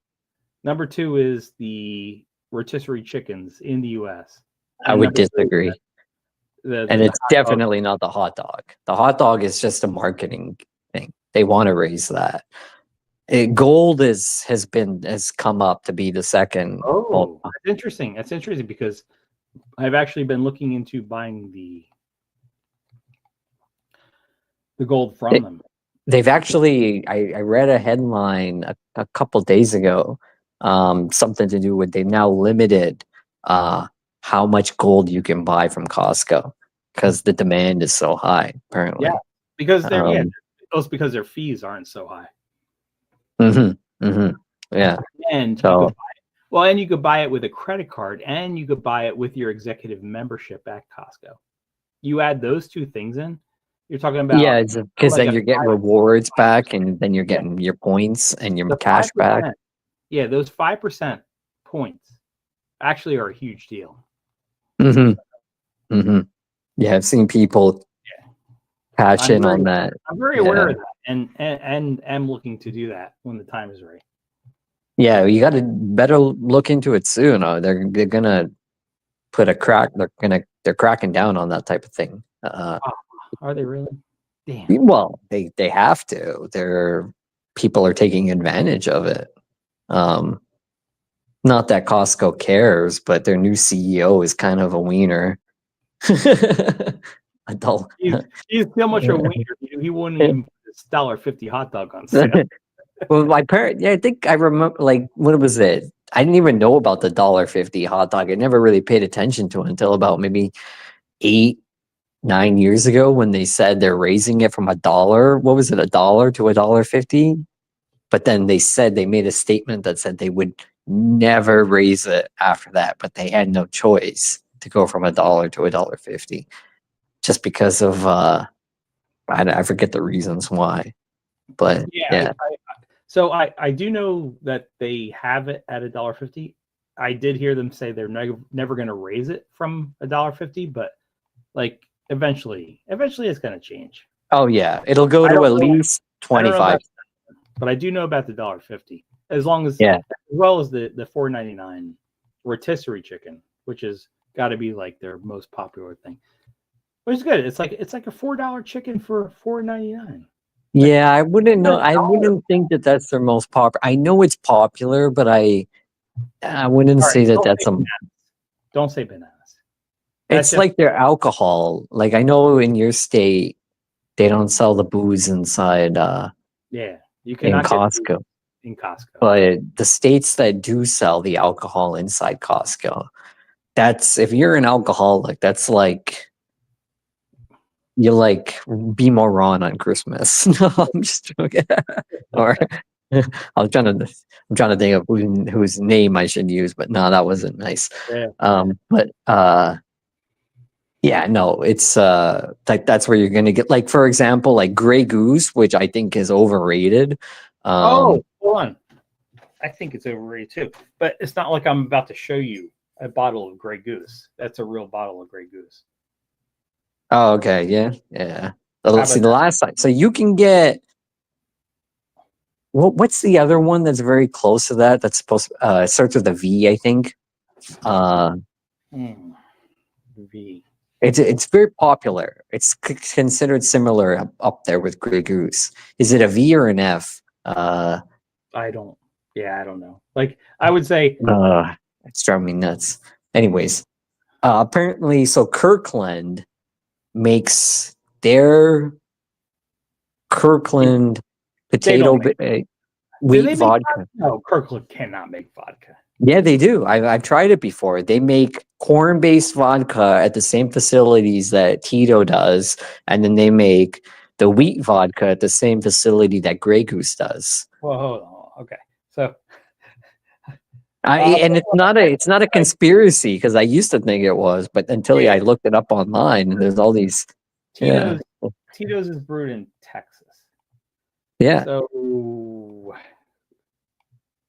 Number two is the rotisserie chickens in the U.S. I And would number three is disagree. And the it's hot dog. definitely not the hot dog. The hot dog is just a marketing thing. They want to raise that. Gold has come up to be the second. Oh, that's interesting. That's interesting because I've actually been looking into buying the gold from them. They've actually, I read a headline a couple days ago, something to do with they've now limited how much gold you can buy from Costco because the demand is so high. Apparently, Yeah, because Um, because their fees aren't so high. yeah. And So- you could buy it with a credit card, and you could buy it with your executive membership at Costco. You add those two things in, you're talking about Yeah, because like then a you're getting rewards back, and then you're getting your points and your the cash 5%. back. Yeah, those 5% points actually are a huge deal. Yeah, I've seen people cash in on that. I'm very aware of that, and am looking to do that when the time is right. Yeah, you got to better look into it soon. They're gonna put a crack. They're cracking down on that type of thing. Are they really? Damn. Well, they have to. People are taking advantage of it. Not that Costco cares, but their new CEO is kind of a wiener. Adult. He's so much a wiener. He wouldn't even put this $1.50 hot dog on sale. Well, my parent, yeah, I think I remember, like, what was it? I didn't even know about the $1.50 hot dog. I never really paid attention to it until about maybe 8-9 years ago when they said they're raising it from $1. What was it, $1 to $1.50? But then they made a statement that said they would never raise it after that, but they had no choice to go from $1 to $1.50 just because of I forget the reasons why. But yeah. So I do know that they have it at $1.50. I did hear them say they're never going to raise it from $1.50, but like eventually it's going to change. Oh yeah, it'll go to at least 25. But I do know about the $1.50, as well as the $4.99 rotisserie chicken, which has got to be like their most popular thing. Which is good. It's like a $4 chicken for $4.99. Yeah, I wouldn't know. I wouldn't think that that's their most popular. I know it's popular, but I wouldn't say that that's a. Don't say bananas. It's like their alcohol. Like I know in your state, they don't sell the booze inside. Yeah, you cannot in Costco. In Costco, but the states that do sell the alcohol inside Costco, that's if you're an alcoholic, that's like. You like be moron on Christmas. No, I'm just joking. Or I'm trying to think of whose name I should use, but no, that wasn't nice. Yeah. But yeah, no, it's like that's where you're gonna get, like, for example, like Grey Goose, which I think is overrated. Hold on. I think it's overrated too. But it's not like I'm about to show you a bottle of Grey Goose. That's a real bottle of Grey Goose. Oh, okay, yeah. Let's see the last time. So you can get. What's the other one that's very close to that? That's supposed to, it starts with a V, I think. V. It's very popular. It's considered similar up there with Grey Goose. Is it a V or an F? I don't know. Like I would say, it's driving me nuts. Anyways, apparently, so Kirkland makes their Kirkland potato wheat vodka. No, Kirkland cannot make vodka. Yeah, they do. I've tried it before. They make corn-based vodka at the same facilities that Tito does, and then they make the wheat vodka at the same facility that Grey Goose does. Well, hold on. Okay. So And it's not a conspiracy because I used to think it was, but until I looked it up online, and there's all these. Yeah, Tito's is brewed in Texas. yeah. So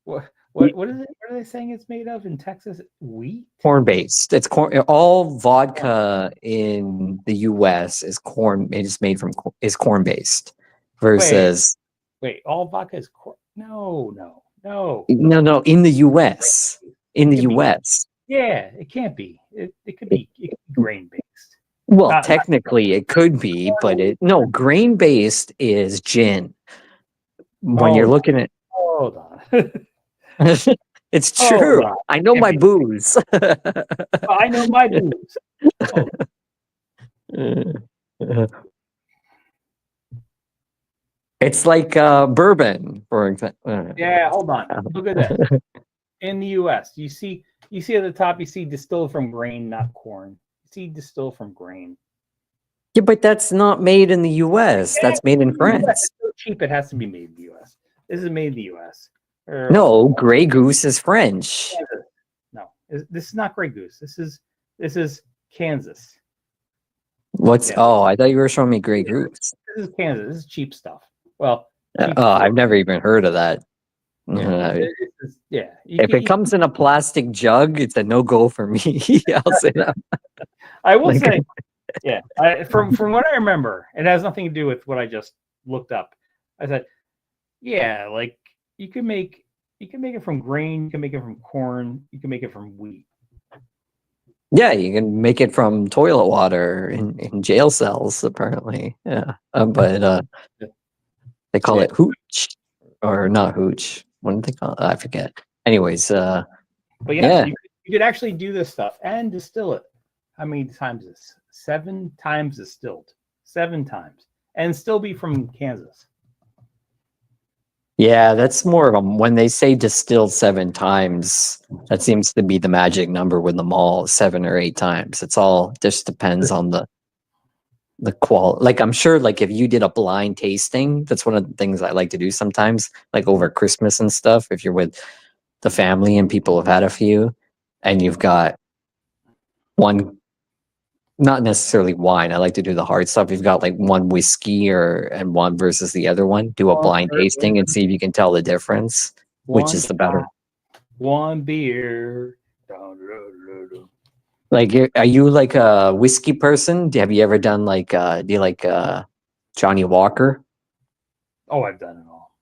what is it? What are they saying it's made of in Texas? Wheat? Corn-based. It's corn. All vodka in the U.S. is corn. It is made from is corn-based, versus Wait, all vodka is corn? No. no. In the U.S. In the It could be- U.S. Yeah, it can't be. It could be grain based. Well, Not- technically it could be, but grain-based is gin. When you're looking at, Hold on. it's Hold true. on. I know my booze. I know my booze. It's like bourbon, for example. Yeah, hold on. Look at this. In the US, you see at the top, you see distilled from grain, not corn. You see distilled from grain. Yeah, but that's not made in the U.S. That's made in France. It's so cheap, it has to be made in the US. This is made in the US. No, Grey Goose is French. No, this is not Grey Goose. This is Kansas. What's? Yeah. Oh, I thought you were showing me Grey Goose. This is Kansas. This is cheap stuff. Well, Oh, I've never even heard of that. If it comes in a plastic jug, it's a no-go for me. I'll say that. I will say, yeah. From what I remember, it has nothing to do with what I just looked up. I said, yeah, like you can make it from grain, you can make it from corn, you can make it from wheat. Yeah, you can make it from toilet water in jail cells, apparently. Yeah, but they call it hooch, or not hooch. What did they call it? I forget. Anyways, But yeah, you could actually do this stuff and distill it. How many times is 7 times distilled? 7 times, and still be from Kansas. yeah, that's more of a when they say distilled 7 times. That seems to be the magic number with them all, 7 or 8 times. It's all just depends on the quality. Like I'm sure, like if you did a blind tasting, that's one of the things I like to do sometimes, like over Christmas and stuff. If you're with the family and people have had a few, and you've got one, not necessarily wine. I like to do the hard stuff. You've got like one whiskey and one versus the other one. Do a blind tasting and see if you can tell the difference, which is the better. One beer. Like, are you like a whiskey person? Have you ever done like, do you like Johnny Walker? Oh, I've done it all.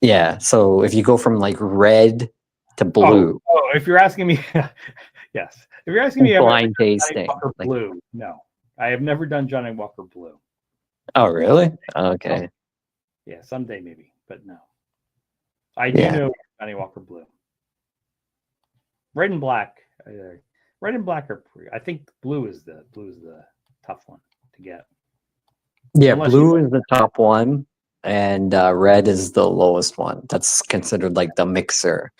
Yeah. So if you go from like red to blue. Oh, if you're asking me, yes. If you're asking me, blind tasting. Walker Blue. No, I have never done Johnny Walker Blue. Oh, really? Okay. Yeah, someday maybe, but no. I do know Johnny Walker Blue. Red and black. Red and black are. I think blue is the tough one to get. Yeah, Unless blue is the top one, and red is the lowest one. That's considered like the mixer.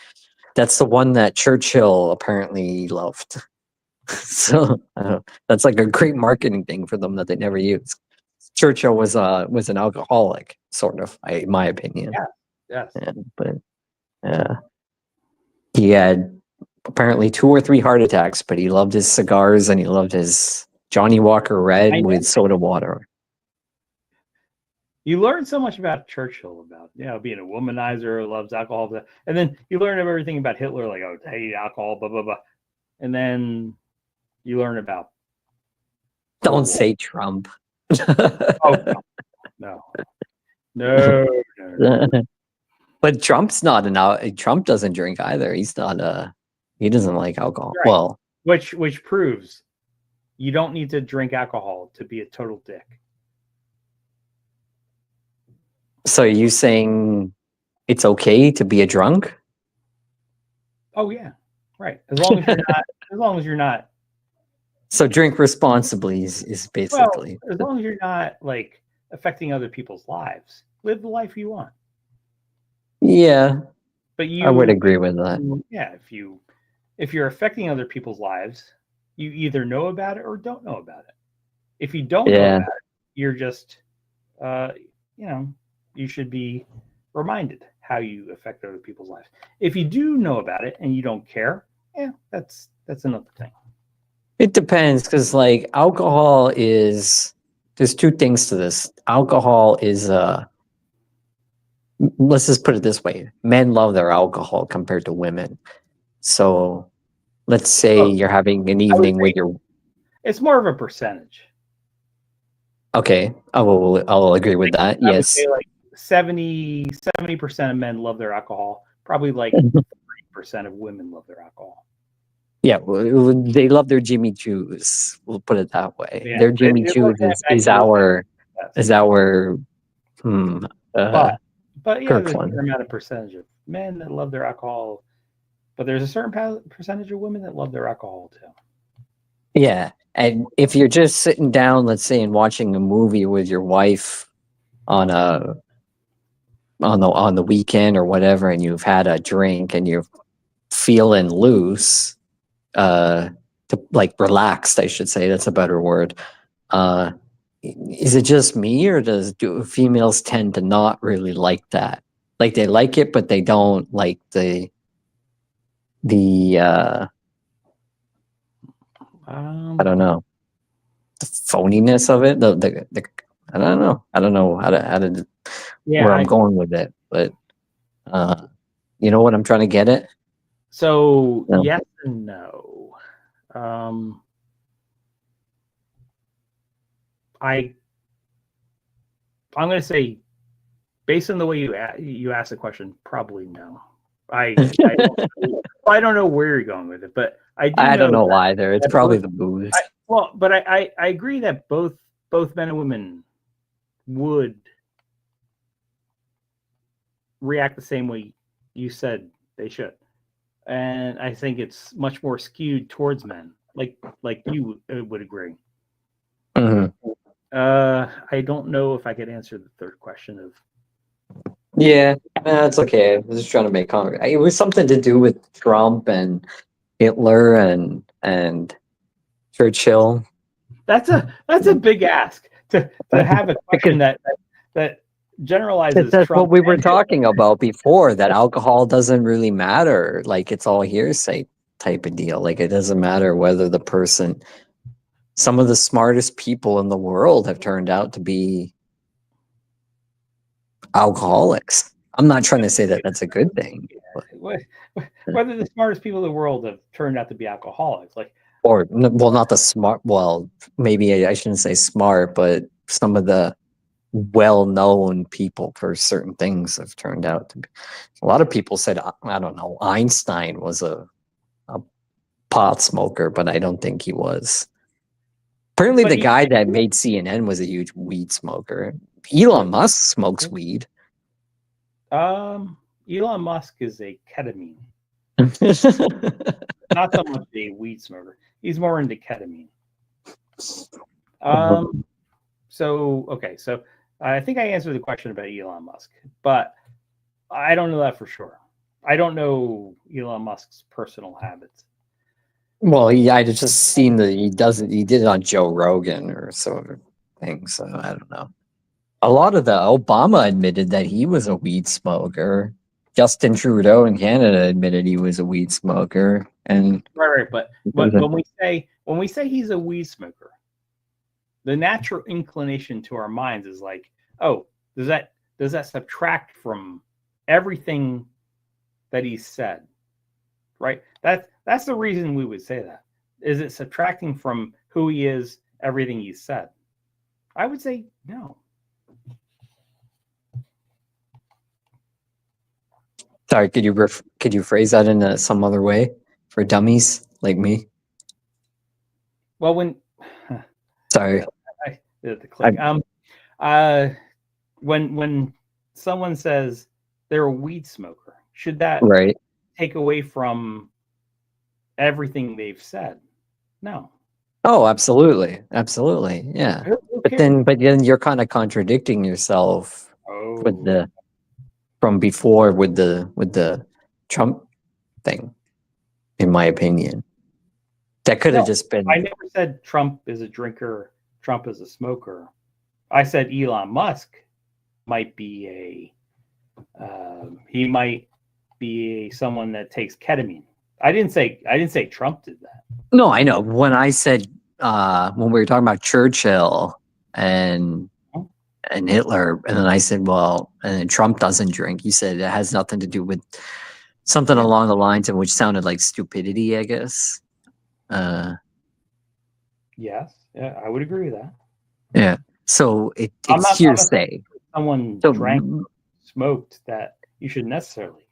That's the one that Churchill apparently loved. So that's like a great marketing thing for them that they never used. Churchill was an alcoholic, sort of, in my opinion. Yeah. Yes. But he had apparently 2 or 3 heart attacks, but he loved his cigars and he loved his Johnny Walker Red with soda water. You learn so much about Churchill, about being a womanizer, loves alcohol, and then you learn everything about Hitler, like hate alcohol, blah blah blah, and then you learn about. Don't say Trump. Oh no. But Trump's not Trump doesn't drink either. He's not he doesn't like alcohol. Right. Well, which proves you don't need to drink alcohol to be a total dick. So are you saying it's okay to be a drunk? Oh yeah, right. As long as you're not. So drink responsibly is basically. Well, as long as you're not like affecting other people's lives, live the life you want. Yeah, But you, I would agree with that. yeah, if you're affecting other people's lives, you either know about it or don't know about it. If you don't know Yeah. about it, you're just, you know, you should be reminded how you affect other people's lives. If you do know about it and you don't care, yeah, that's another thing. It depends, because like alcohol is, there's two things to this. Alcohol is let's just put it this way. Men love their alcohol compared to women. So let's say Oh, you're having an I would evening say with your, it's more of a percentage. okay, I'll agree with that. I would Yes. say like 70% of men love their alcohol. Probably like 30% of women love their alcohol. Yeah, they love their Jimmy Choos. We'll put it that way. Yeah, Their Jimmy it Choos worked out back is in the our day. is our hmm, uh, But yeah, Kirk there's a one. certain amount of percentage of men that love their alcohol, but there's a certain percentage of women that love their alcohol too. yeah. And if you're just sitting down, let's say, and watching a movie with your wife on the weekend or whatever, and you've had a drink and you're feeling loose, to like relaxed, I should say, that's a better word. Is it just me, or do females tend to not really like that? Like they like it, but they don't like the I don't know, the phoniness of it. The I don't know. I don't know how to Yeah, where I'm going with it, but you know what I'm trying to get at? So No. yes and no. I'm going to say, based on the way you asked the question, probably no. I don't know where you're going with it, but I don't know that either. It's probably the booze. I agree that both men and women would react the same way you said they should, and I think it's much more skewed towards men, like you would agree. Mhm. I don't know if I could answer the third question of. Yeah, it's okay. I was just trying to make comment. It was something to do with Trump and Hitler and Churchill. That's a big ask to have a question that generalizes That's Trump. what we were talking about before, that alcohol doesn't really matter. Like it's all hearsay type of deal. Like it doesn't matter whether the person, some of the smartest people in the world have turned out to be alcoholics. I'm not trying to say that that's a good thing. Whether the smartest people in the world have turned out to be alcoholics, like, Or well, not the smart. Well, maybe I shouldn't say smart, but some of the well-known people for certain things have turned out to be. A lot of people said, I don't know, Einstein was a pot smoker, but I don't think he was. Apparently, But the he- guy that made CNN was a huge weed smoker. Elon Musk smokes weed. Elon Musk is a ketamine, not so much a weed smoker. He's more into ketamine. So okay, so I think I answered the question about Elon Musk, but I don't know that for sure. I don't know Elon Musk's personal habits. Well, yeah, I just seen that he did it on Joe Rogan or sort of thing. So I don't know. A lot of Obama admitted that he was a weed smoker. Justin Trudeau in Canada admitted he was a weed smoker, and Right. But when we say he's a weed smoker, the natural inclination to our minds is like, oh, does that subtract from everything that he said? Right? That's the reason we would say that. Is it subtracting from who he is, everything he said? I would say no. sorry, could you phrase that in some other way for dummies like me? Well, when Sorry. I did the click. When someone says they're a weed smoker, should that Right. take away from everything they've said? No. Oh, absolutely. Absolutely. Yeah. Who But cares? then you're kind of contradicting yourself with Oh, the from before with the Trump thing, in my opinion. That could have No, just been I never said Trump is a drinker, Trump is a smoker. I said Elon Musk might be he might be someone that takes ketamine. I didn't say Trump did that. No, I know. When I said when we were talking about Churchill and Hitler, and then I said, well, and then Trump doesn't drink. You said it has nothing to do with something along the lines of which sounded like stupidity, I guess. Yes, yeah, I would agree with that. Yeah. So I'm it's not hearsay. saying someone So, drank, smoked, that you should necessarily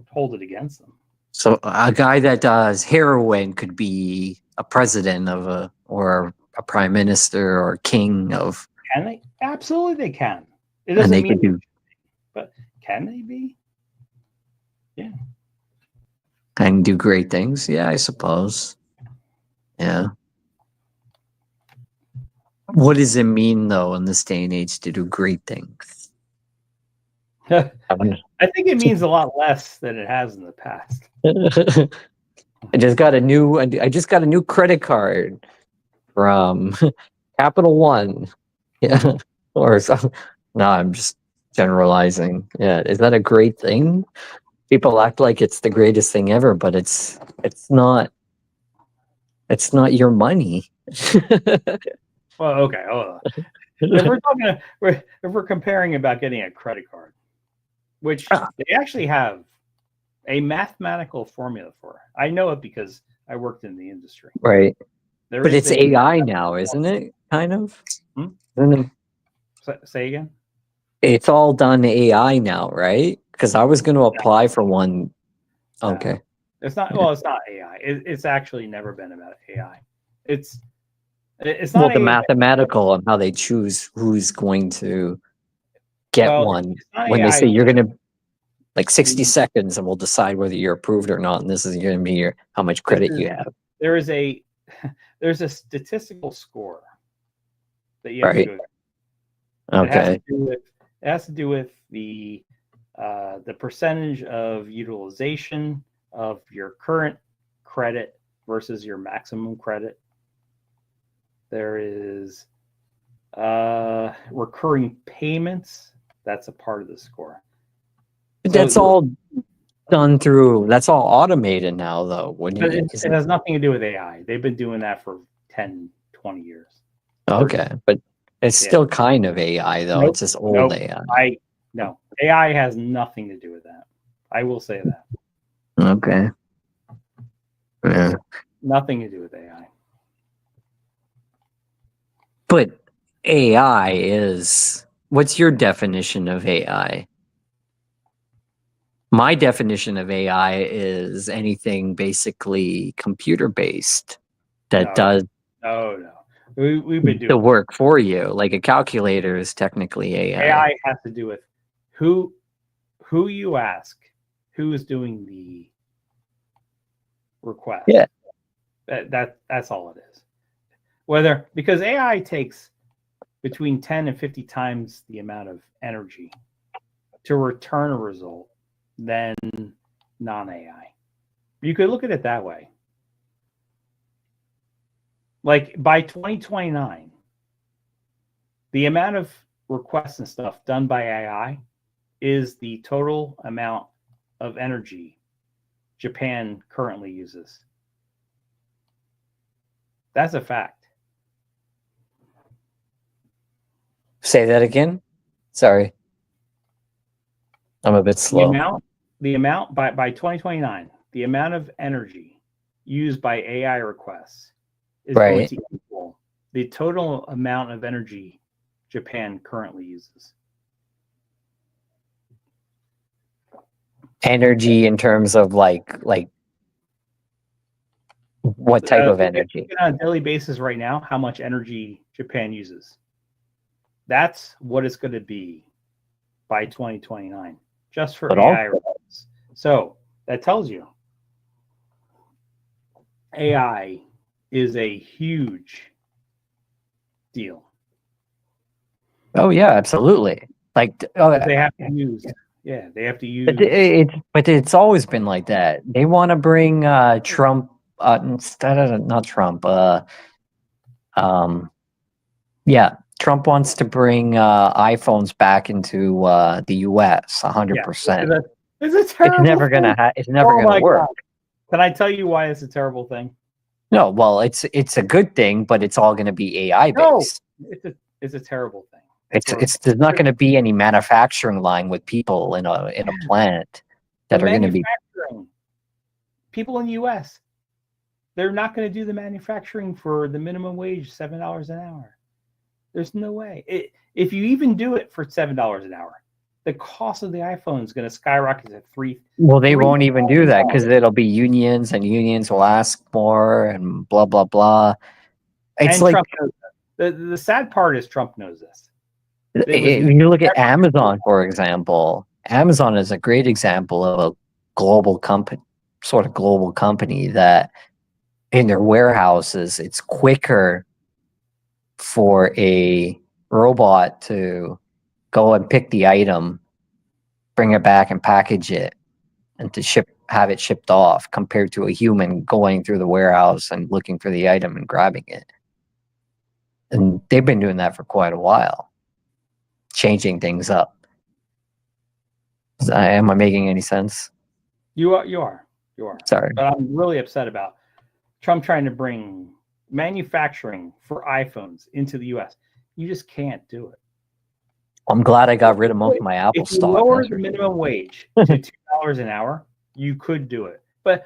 hold it against them. so a guy that does heroin could be a president of or a prime minister or king of, Can they? Absolutely, they can. It and doesn't they mean, could do, but can they be? and do great things. Yeah, I suppose. Yeah. What does it mean though in this day and age to do great things? I think it means a lot less than it has in the past. I just got a new credit card from Capital One. Yeah. Or some, no, I'm just generalizing. Yeah. Is that a great thing? People act like it's the greatest thing ever, but it's not your money. Well, okay, hold on. If we're comparing about getting a credit card, which they actually have a mathematical formula for. I know it because I worked in the industry. Right. There But is it's AI now, isn't it? Kind of. Hmm? Isn't it? Say again. It's all done AI now, right? Because I was going to apply for one. Okay. It's not. Well, it's not AI. It's actually never been about AI. It's not. Well, the AI. mathematical and how they choose who's going to get one. It's not When AI. they say you're going to, like 60 seconds, and we'll decide whether you're approved or not. And this is going to be how much credit you have. There's a statistical score that you have Right. to go. Okay. It has to do with the percentage of utilization of your current credit versus your maximum credit. There is recurring payments. That's a part of the score. That's all done through. That's all automated now, though. But it has nothing to do with AI. They've been doing that for 10, 20 years. Okay, but it's still kind of AI, though. Nope, It's just old AI. No, AI has nothing to do with that. I will say that. Okay. Yeah. Nothing to do with AI. But AI is. What's your definition of AI? My definition of AI is anything basically computer based that does no. We've been doing the work for you. Like a calculator is technically AI. AI has to do with who you ask, who is doing the request. Yeah. That's all it is. Because AI takes between 10 and 50 times the amount of energy to return a result than non-AI. You could look at it that way. Like by 2029, the amount of requests and stuff done by AI is the total amount of energy Japan currently uses. That's a fact. Say that again. Sorry. I'm a bit slow. The amount by 2029, the amount of energy used by AI requests is going to equal the total amount of energy Japan currently uses. Energy in terms of like what type of energy? On a daily basis right now, how much energy Japan uses. That's what it's going to be by 2029, just for AI requests. So that tells you AI is a huge deal. Oh yeah, absolutely. Like they have to use Yeah, they have to use. But it's always been like that. They want to bring Trump instead of not Trump. Um, yeah, Trump wants to bring iPhones back into the U.S. 100%. It's a It's terrible. never gonna. It's never Oh gonna my work. God. Can I tell you why it's a terrible thing? No, well, it's a good thing, but it's all going to be AI No, based. it's a terrible thing. There's not going to be any manufacturing line with people in a plant that The are going to be. manufacturing. People in the U.S. They're not going to do the manufacturing for the minimum wage, $7 an hour. There's no way. If you even do it for $7 an hour, the cost of the iPhone is going to skyrocket to $3. Well, they won't even do that because it'll be unions, and unions will ask more, and blah blah blah. It's And like Trump knows that. The sad part is Trump knows this. if you look at Amazon, for example. Amazon is a great example of a global company, sort of global company that in their warehouses, it's quicker for a robot to go and pick the item, bring it back and package it, and to have it shipped off compared to a human going through the warehouse and looking for the item and grabbing it. And they've been doing that for quite a while, changing things up. Am I making any sense? You are. Sorry. But I'm really upset about Trump trying to bring manufacturing for iPhones into the U.S. You just can't do it. I'm glad I got rid of most of my Apple If you stock. lower the minimum wage to $2 an hour, you could do it. But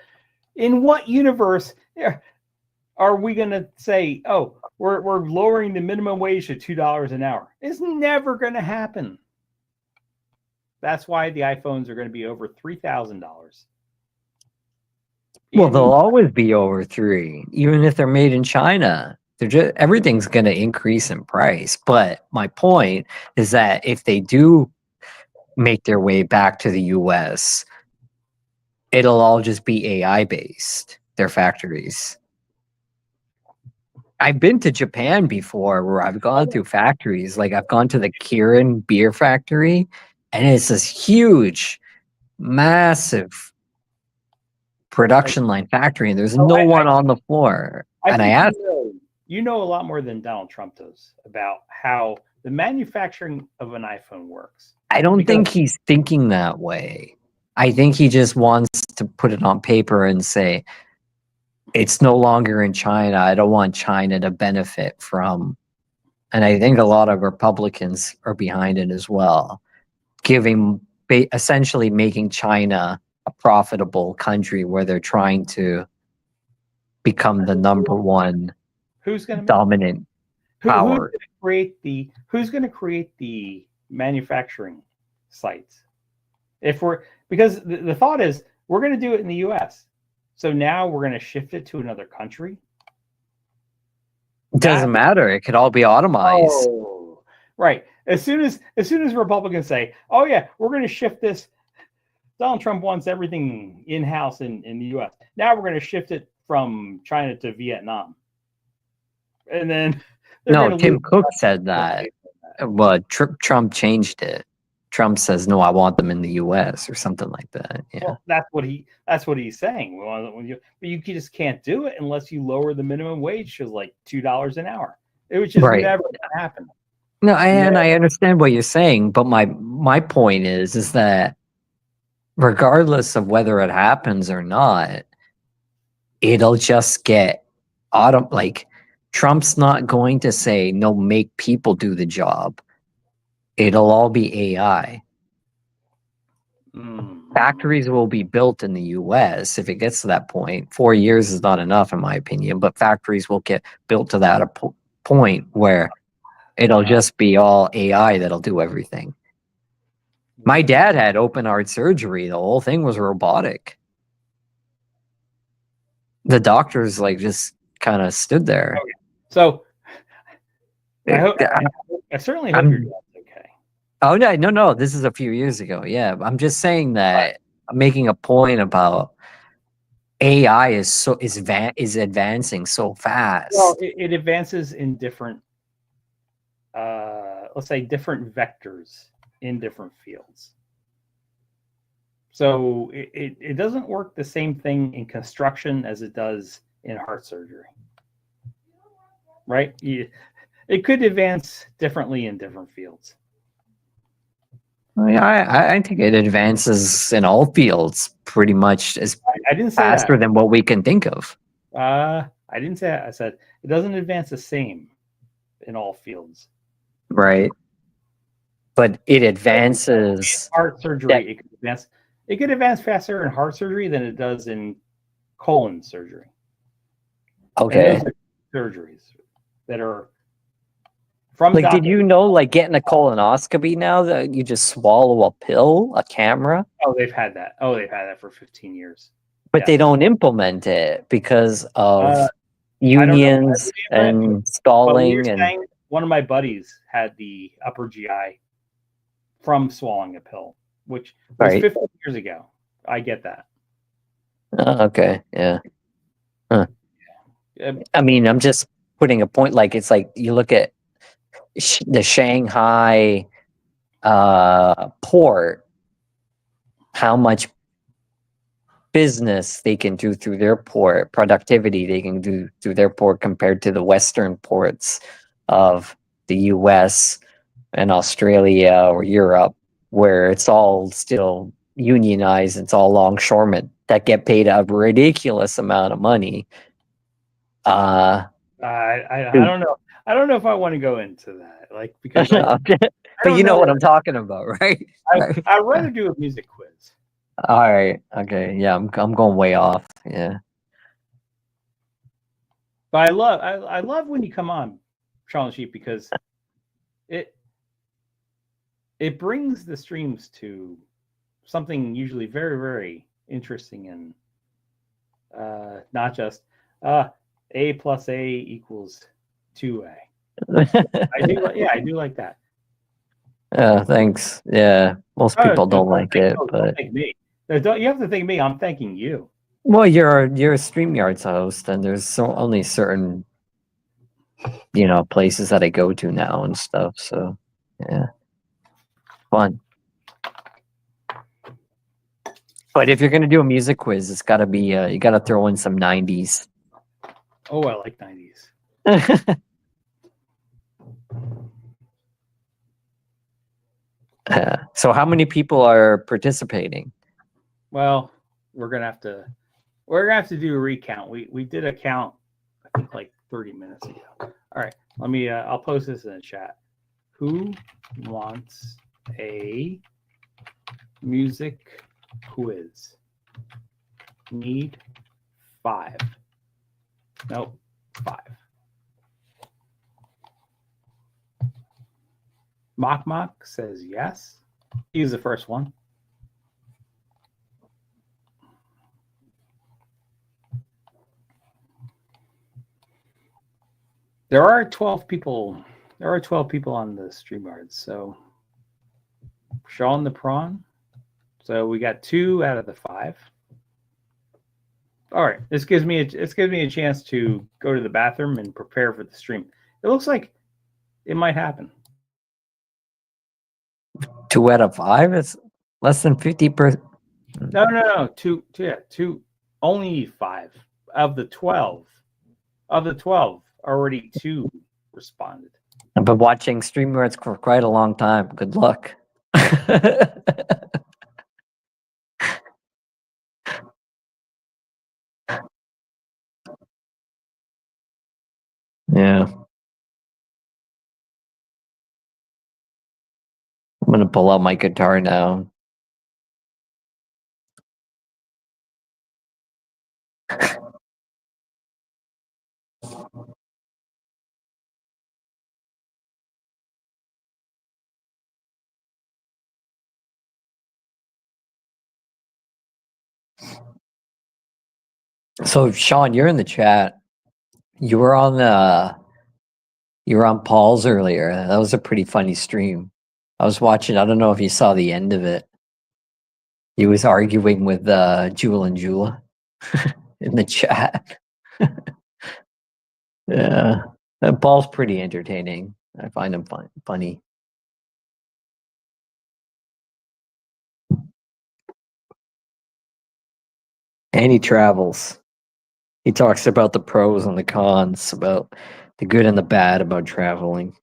in what universe are we going to say, oh, we're lowering the minimum wage to $2 an hour? It's never going to happen. That's why the iPhones are going to be over $3,000. Well, they'll always be over 3, even if they're made in China. They're just everything's going to increase in price. But my point is that if they do make their way back to the U.S., it'll all just be AI based. Their factories. I've been to Japan before, where I've gone through factories. Like I've gone to the Kirin beer factory, and it's this huge, massive production line factory, and there's no one on the floor. And I asked, you know a lot more than Donald Trump does about how the manufacturing of an iPhone works. I don't think he's thinking that way. I think he just wants to put it on paper and say, it's no longer in China. I don't want China to benefit from. And I think a lot of Republicans are behind it as well, essentially making China a profitable country where they're trying to become the number one dominant power. Who's going to create the manufacturing sites? Because the thought is we're going to do it in the U.S. So now we're going to shift it to another country. It doesn't matter. It could all be automized. Oh, right. As soon as Republicans say, "Oh yeah, we're going to shift this," Donald Trump wants everything in-house in the U.S. Now we're going to shift it from China to Vietnam, and then no. Tim Cook said that, but Trump changed it. Trump says, "No, I want them in the U.S." or something like that. Yeah, well, that's what he's saying. But you just can't do it unless you lower the minimum wage to like $2 an hour. It was just never going to happen. No, and I understand what you're saying, but my point is that regardless of whether it happens or not, it'll just get like Trump's not going to say no, make people do the job. It'll all be AI. Factories will be built in the U.S. if it gets to that point. 4 years is not enough, in my opinion, but factories will get built to that point where it'll just be all AI that'll do everything. My dad had open heart surgery. The whole thing was robotic. The doctors just kind of stood there. Okay. So I certainly hope your dad's okay. Oh no! This is a few years ago. Yeah, I'm just saying that I'm making a point about AI is advancing so fast. Well, it advances in different, let's say, different vectors in different fields. So it doesn't work the same thing in construction as it does in heart surgery. Right? It could advance differently in different fields. Well, yeah, I think it advances in all fields pretty much as I didn't say faster that. than what we can think of. I didn't say that. I said it doesn't advance the same in all fields. Right. But it advances. Heart surgery, it could advance. It could advance faster in heart surgery than it does in colon surgery. Okay. And those are surgeries that are from Like, did doctors. you know, like, getting a colonoscopy now that you just swallow a pill, a camera, Oh, they've had that. Oh, they've had that for 15 years. but they Yes. don't implement it because of I don't know. unions But and when you're stalling and saying, one of my buddies had the upper GI from swallowing a pill, which was Right. 15 years ago. I get that. okay, yeah. Um, I mean, I'm just putting a point. Like, it's like you look at the Shanghai port, how much business they can do through their port, productivity they can do through their port compared to the Western ports of the US and Australia or Europe, where it's all still unionized, it's all longshoremen that get paid a ridiculous amount of money. I don't know. I don't know if I want to go into that, like, because I But you don't know what know. I'm talking about, right? I'd rather do a music quiz. All right. Okay. Yeah, I'm going way off. Yeah. But I love when you come on, Sean Sheep, because it brings the streams to something usually very, very interesting and not just A plus A equals 2A. I do like that. Thanks. Yeah. Most people don't like it, Don't but thank me. You have to thank me. I'm thanking you. well, you're a StreamYards host, and there's only certain places that I go to now and stuff. So yeah, fun. But if you're gonna do a music quiz, it's gotta be you gotta throw in some '90s. Oh, I like 90s. So how many people are participating? Well, we're gonna have to do a recount. We did a count, I think, like 30 minutes ago. All right, let me. I'll post this in the chat. Who wants a music quiz? Need 5. Nope, 5. Mock says yes. He's the first one. There are 12 people. There are 12 people on the StreamYard. So Sean the Prawn. So we got 2 out of the 5. All right. This gives me a chance to go to the bathroom and prepare for the stream. It looks like it might happen. 2 out of 5? It's less than 50%. No. 2. Only 5 of the 12. Of the 12, already 2 responded. I've been watching StreamYards for quite a long time. Good luck. Yeah. I'm gonna pull out my guitar now. So Sean, you're in the chat. You were on Paul's earlier. That was a pretty funny stream. I was watching. I don't know if you saw the end of it. He was arguing with Jewel and Jula in the chat. Yeah, Paul's pretty entertaining. I find him funny. And he travels. He talks about the pros and the cons, about the good and the bad about traveling.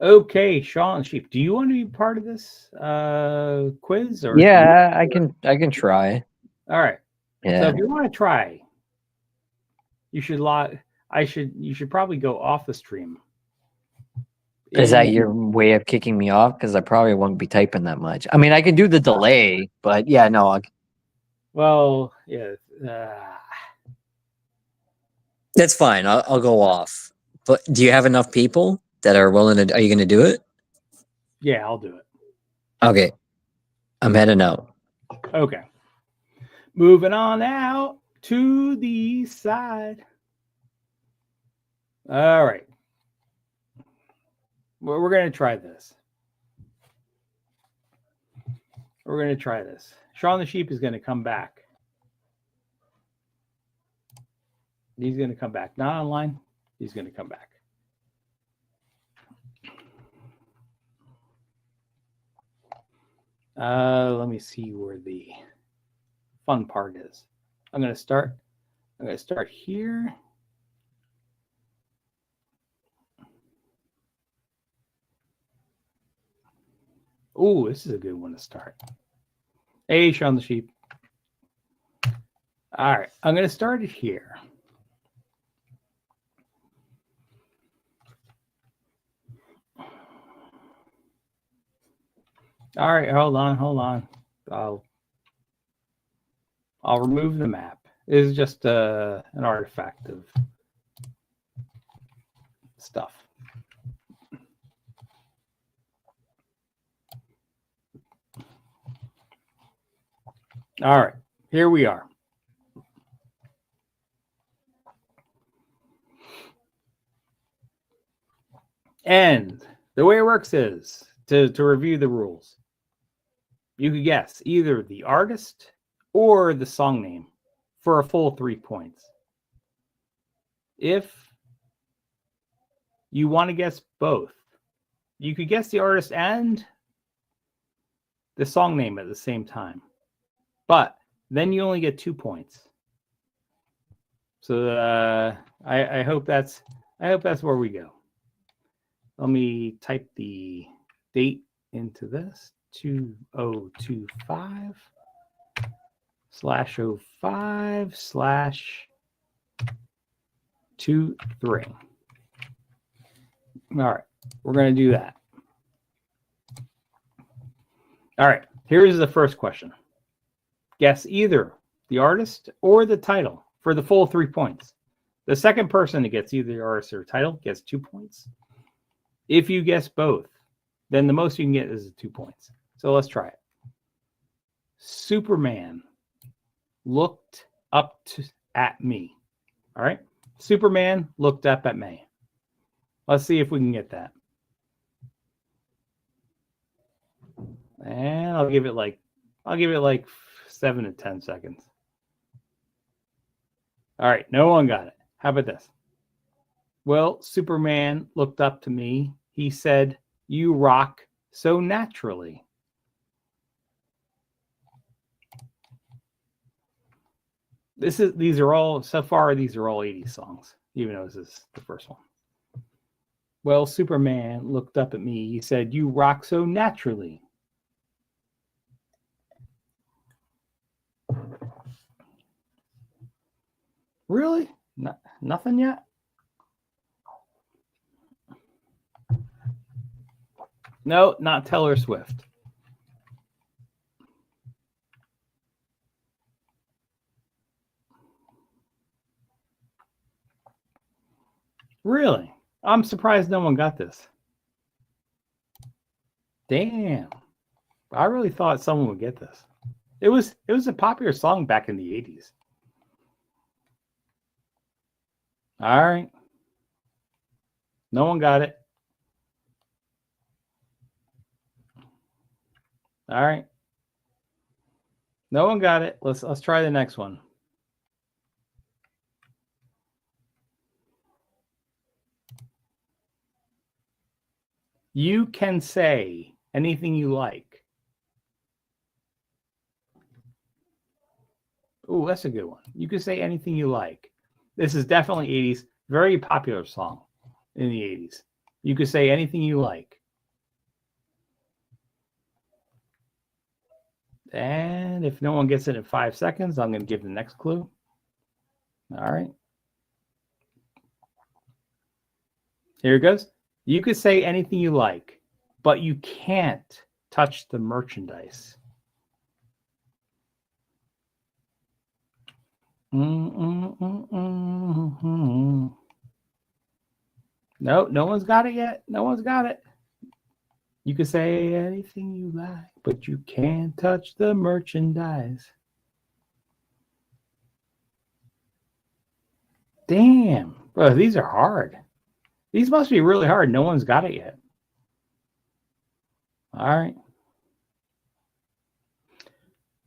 Okay, Sean Sheep, do you want to be part of this quiz? Or Yeah, I can try. all right. So Yeah. if you want to try, you should you should probably go off the stream. Is that your way of kicking me off? Because I probably won't be typing that much. I mean, I can do the delay, but yeah, no, Well, yeah. that's fine. I'll go off. But do you have enough people that are willing to? Are you going to do it? Yeah, I'll do it. Okay, I'm heading out. Okay. Moving on out to the side. All right. Well, we're going to try this. We're going to try this. Sean the Sheep is going to come back. He's going to come back. Not online. He's going to come back. Let me see where the fun part is. I'm going to start here. Oh, this is a good one to start. Hey, Sean the Sheep. All right, I'm going to start it here. All right, hold on. I'll remove the map. It is just an artifact of stuff. All right, here we are. And the way it works is to review the rules. You could guess either the artist or the song name for a full 3 points. If you want to guess both, you could guess the artist and the song name at the same time. But then you only get 2 points. So I hope that's where we go. Let me type the date into this. 2025/05/23. All right, we're going to do that. All right, here's the first question. Guess either the artist or the title for the full 3 points. The second person that gets either the artist or title gets 2 points. If you guess both, then the most you can get is 2 points. So let's try it. Superman looked up at me. All right. Superman looked up at me. Let's see if we can get that. And I'll give it like 7 to 10 seconds. All right, no one got it. How about this? Well, Superman looked up to me. He said, "You rock so naturally." These are all 80s songs, even though this is the first one. Well, Superman looked up at me. He said, "You rock so naturally." Really? Nothing yet? No, not Taylor Swift. Really? I'm surprised no one got this. Damn. I really thought someone would get this. It was a popular song back in the 80s. All right. No one got it. All right. No one got it. Let's try the next one. You can say anything you like. Oh, that's a good one. You can say anything you like. This is definitely 80s. Very popular song in the 80s. You can say anything you like. And if no one gets it in 5 seconds, I'm going to give the next clue. All right. Here it goes. You can say anything you like, but you can't touch the merchandise. No, no one's got it yet. No one's got it. You can say anything you like, but you can't touch the merchandise. Damn. Bro, these are hard. These must be really hard. No one's got it yet. All right.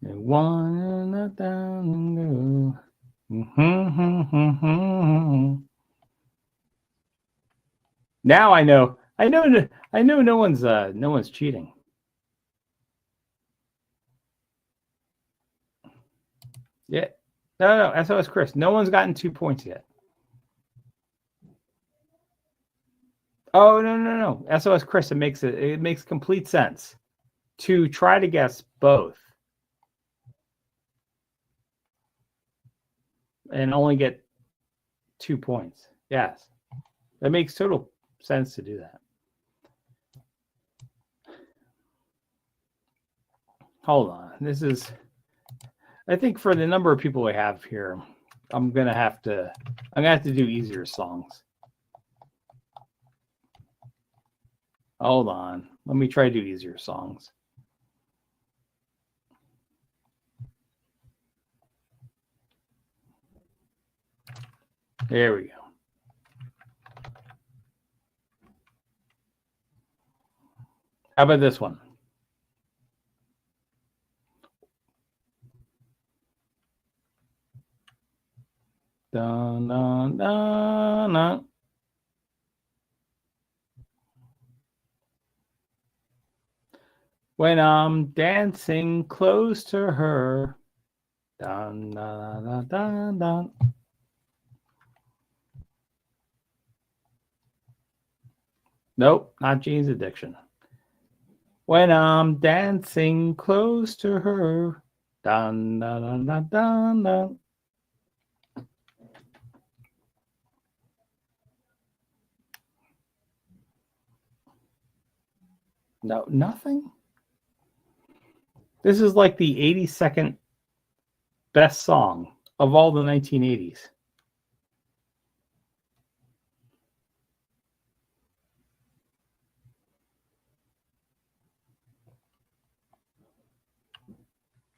One down. Now I know. I know no one's cheating. Yeah. No, SOS Chris. No one's gotten 2 points yet. Oh, no. SOS Chris, it makes complete sense to try to guess both and only get 2 points. Yes. That makes total sense to do that. Hold on. I think for the number of people we have here, I'm gonna have to do easier songs. Hold on. Let me try to do easier songs. There we go. How about this one? Dun, dun, dun, dun. When I'm dancing close to her. Dun, dun, dun, dun, dun. Nope, not Jane's Addiction. When I'm dancing close to her. Dun, dun, dun, dun, dun, dun. No, nothing. This is like the 82nd best song of all the 1980s.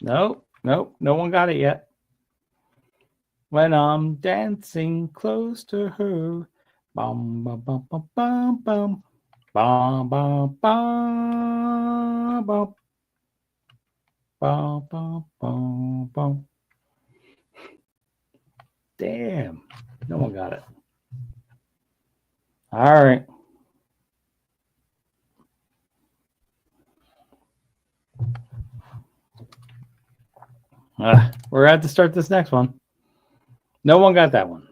Nope, no one got it yet. When I'm dancing close to her. Bum, bum, bum, bum, bum, bum. Bum, bum, bum, bum. Bum, bum, bum, bum. Damn, no one got it. All right. We're going to have to start this next one. No one got that one.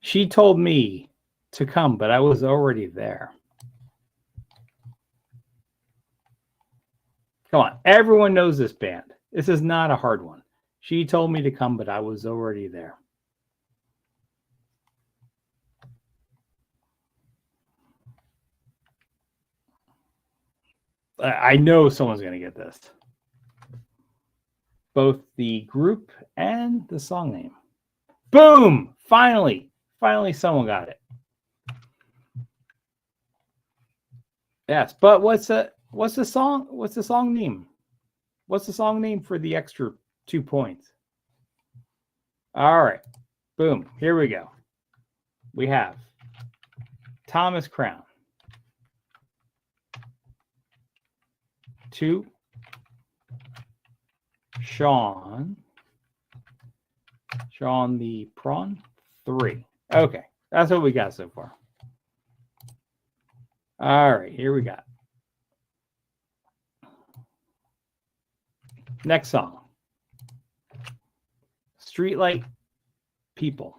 She told me to come, but I was already there. Come on. Everyone knows this band. This is not a hard one. She told me to come, but I was already there. I know someone's going to get this. Both the group and the song name. Boom! Finally someone got it. Yes, but what's the song name? What's the song name for the extra 2 points? All right. Boom. Here we go. We have Thomas Crown. 2, Sean the prawn 3. Okay, that's what we got so far. All right, here we got. Next song. Streetlight People.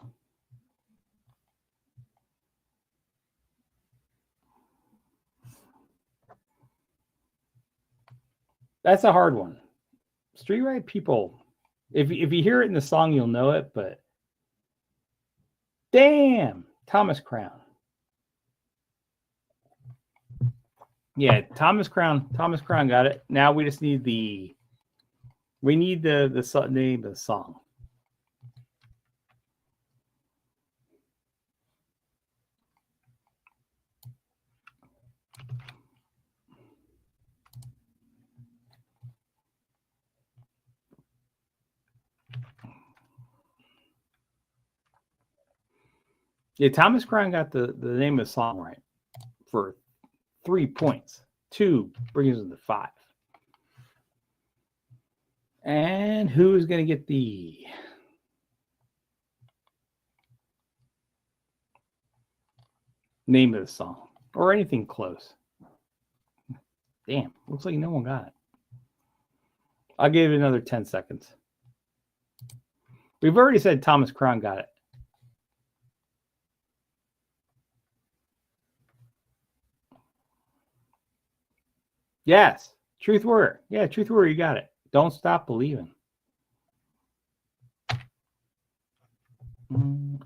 That's a hard one. Streetlight People. If you hear it in the song, you'll know it, but damn, Thomas Crown. Yeah, Thomas Crown got it. Now we just need the name of the song. Yeah, Thomas Crown got the name of the song right for 3 points. 2 brings us to 5. And who's going to get the name of the song or anything close? Damn, looks like no one got it. I'll give it another 10 seconds. We've already said Thomas Crown got it. Yes, Truth Warrior. Yeah, Truth Warrior, you got it. Don't Stop Believing.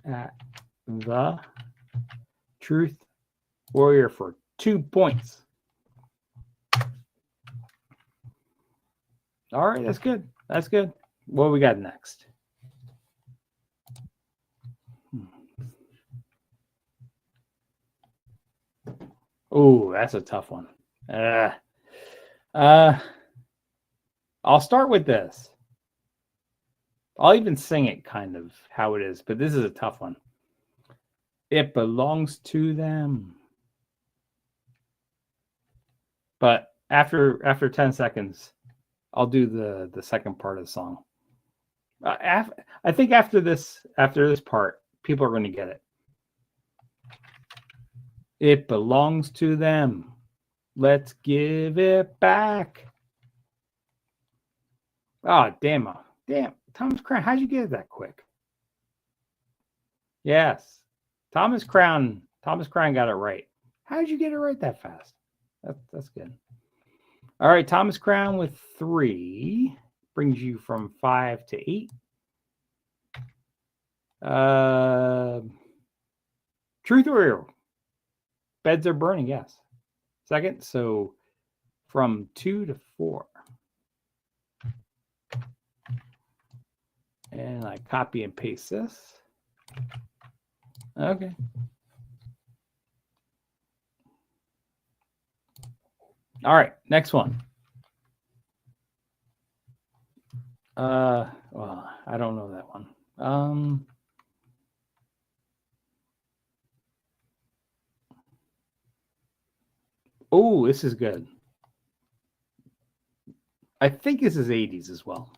At the Truth Warrior for 2 points. All right, that's good. That's good. What do we got next? Oh, that's a tough one. I'll start with this. I'll even sing it kind of how it is, but this is a tough one. It Belongs to Them. But after 10 seconds, I'll do the second part of the song. I think after this part, people are going to get it. It belongs to them. Let's give it back. Oh, damn. Thomas Crown, how'd you get it that quick? Yes. Thomas Crown got it right. How'd you get it right that fast? That's good. All right, Thomas Crown with 3 brings you from 5 to 8. Truth or Error? Beds Are Burning, yes. Second, so from 2 to 4. And I copy and paste this. Okay. All right, next one. Well, I don't know that one. Oh, this is good. I think this is 80s as well.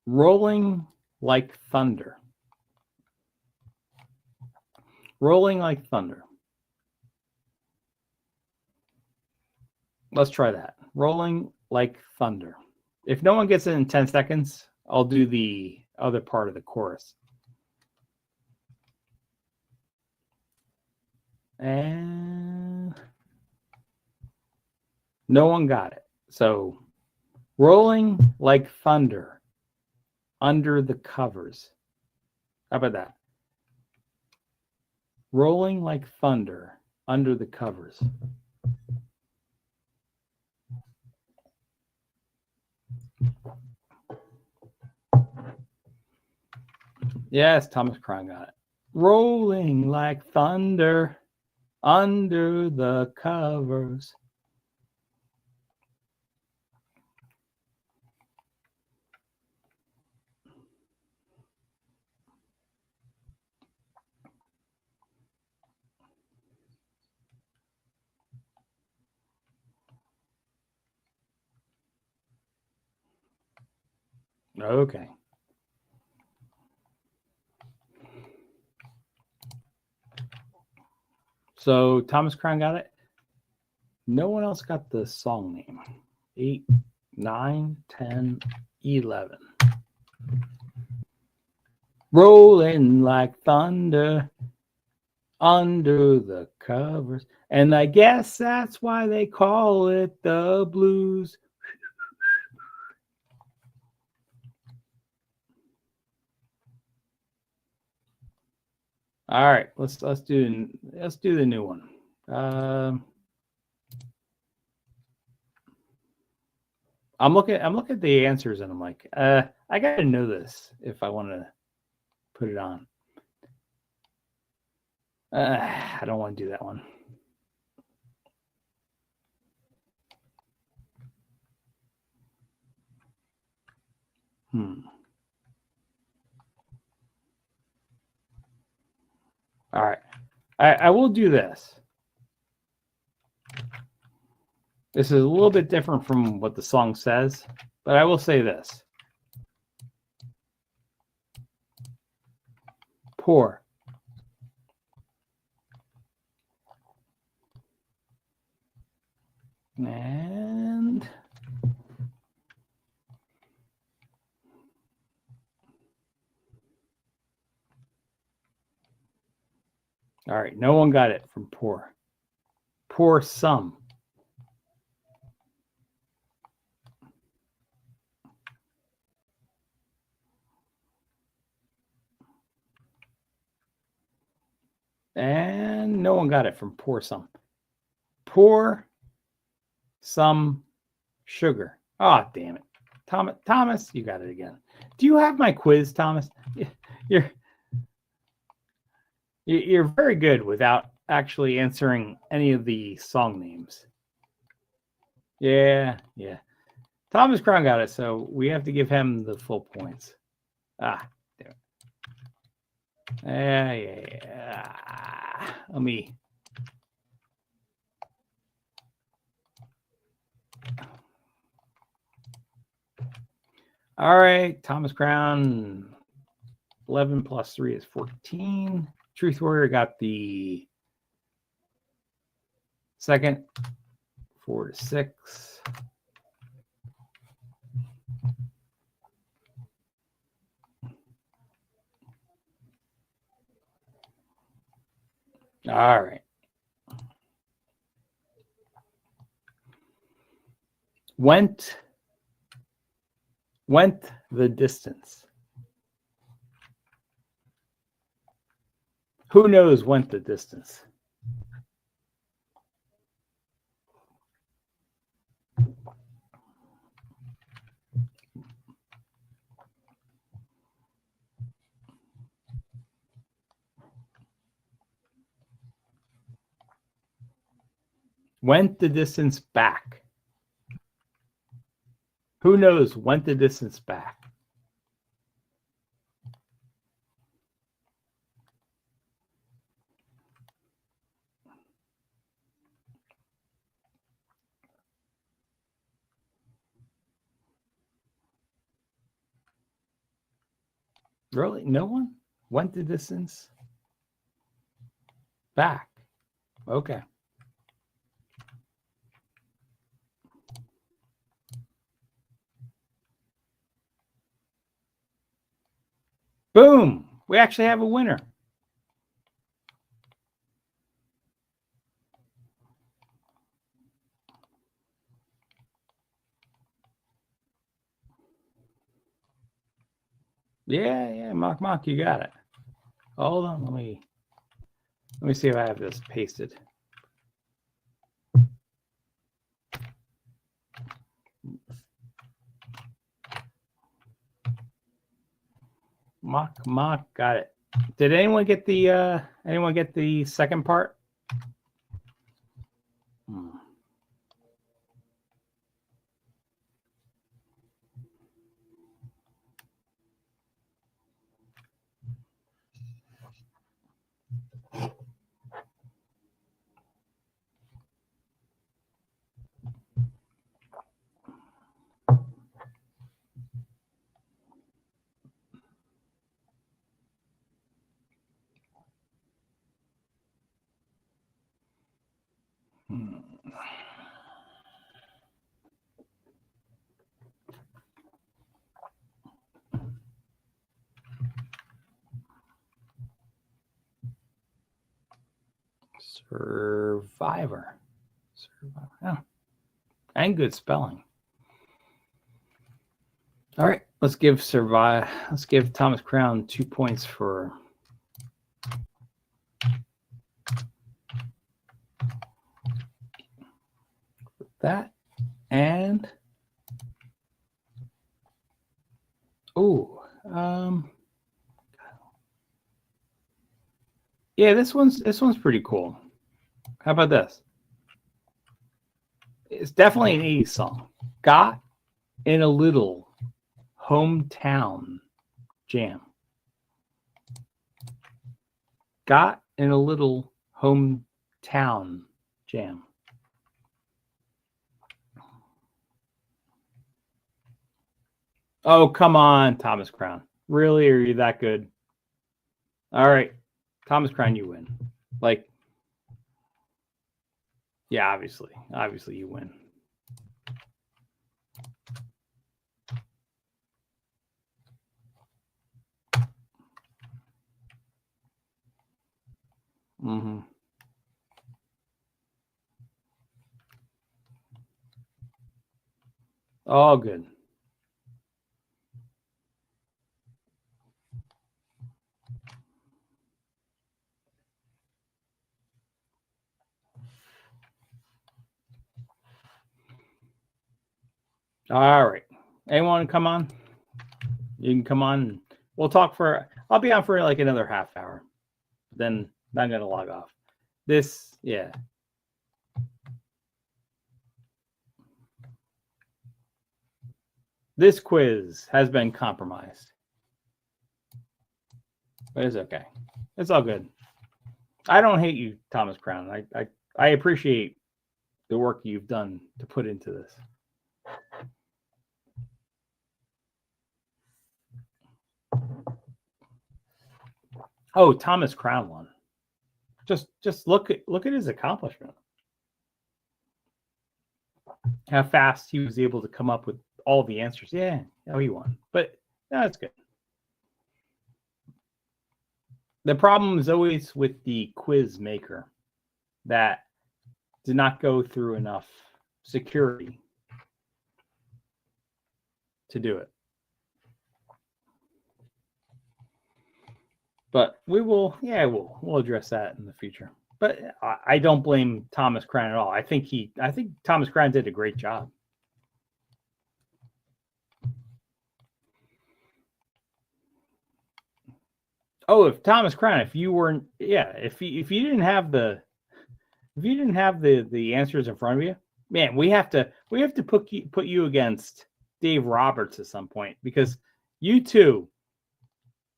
Rolling Like Thunder. Rolling Like Thunder. Let's try that. Rolling Like Thunder. If no one gets it in 10 seconds, I'll do the other part of the chorus. And no one got it. So, Rolling Like Thunder, Under the Covers. How about that? Rolling Like Thunder, Under the Covers. Yes, Thomas Crown got it. Rolling like thunder, under the covers. Okay. So Thomas Crown got it. No one else got the song name. 8, 9, 10, 11. Rolling like thunder under the covers. And I guess that's why they call it the blues. All right, let's do the new one. I'm looking at the answers and I'm like, I gotta know this if I want to put it on. I don't want to do that one. All right. I will do this. This is a little bit different from what the song says, but I will say this. Poor. And all right, no one got it from poor. Poor some. And no one got it from poor some. Pour some sugar. Oh, damn it. Thomas, you got it again. Do you have my quiz, Thomas? You're very good without actually answering any of the song names. Yeah. Thomas Crown got it, so we have to give him the full points. Ah, damn it. Yeah. Let me. All right, Thomas Crown. 11 plus 3 is 14. Truth Warrior got the second. 4 to 6. All right. Went the distance. Who knows went the distance? Went the distance back. Who knows went the distance back? Really? No one went the distance back. Okay. Boom. We actually have a winner. Yeah, Mock, you got it. Hold on, let me see if I have this pasted. Mock got it. Did anyone get the second part? Hmm. Survivor. Yeah. And good spelling. All right, let's give Thomas Crown 2 points for that. And yeah, this one's pretty cool. How about this? It's definitely an 80s song. Got in a Little Hometown Jam. Got in a Little Hometown Jam. Oh, come on, Thomas Crown. Really? Are you that good? All right. Thomas Crown, you win. Like, yeah, obviously you win. Mm-hmm. All good. All right. Anyone come on? You can come on. We'll talk I'll be on for like another half hour. Then I'm going to log off. Yeah. This quiz has been compromised. But it's okay. It's all good. I don't hate you, Thomas Crown. I appreciate the work you've done to put into this. Oh, Thomas Crown won. Just look at his accomplishment. How fast he was able to come up with all the answers. Yeah, he won. But no, that's good. The problem is always with the quiz maker that did not go through enough security to do it. But we'll address that in the future. But I don't blame Thomas Crown at all. I think Thomas Crown did a great job. Oh, if Thomas Crown, if you didn't have the answers in front of you, man, we have to put you against Dave Roberts at some point, because you two,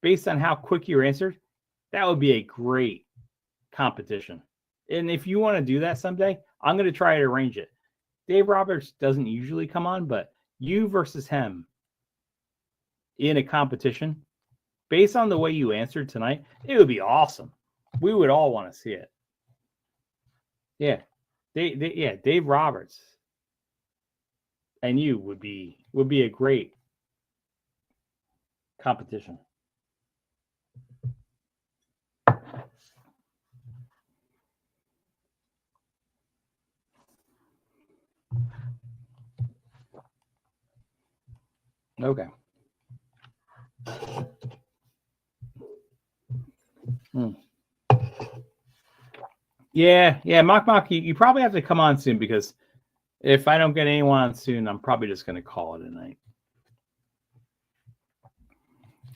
based on how quick you answered, that would be a great competition. And if you want to do that someday, I'm going to try to arrange it. Dave Roberts doesn't usually come on, but you versus him in a competition, based on the way you answered tonight, it would be awesome. We would all want to see it. Yeah. Dave Roberts and you would be a great competition. Okay. Yeah, Mock, you probably have to come on soon, because if I don't get anyone on soon, I'm probably just going to call it a night.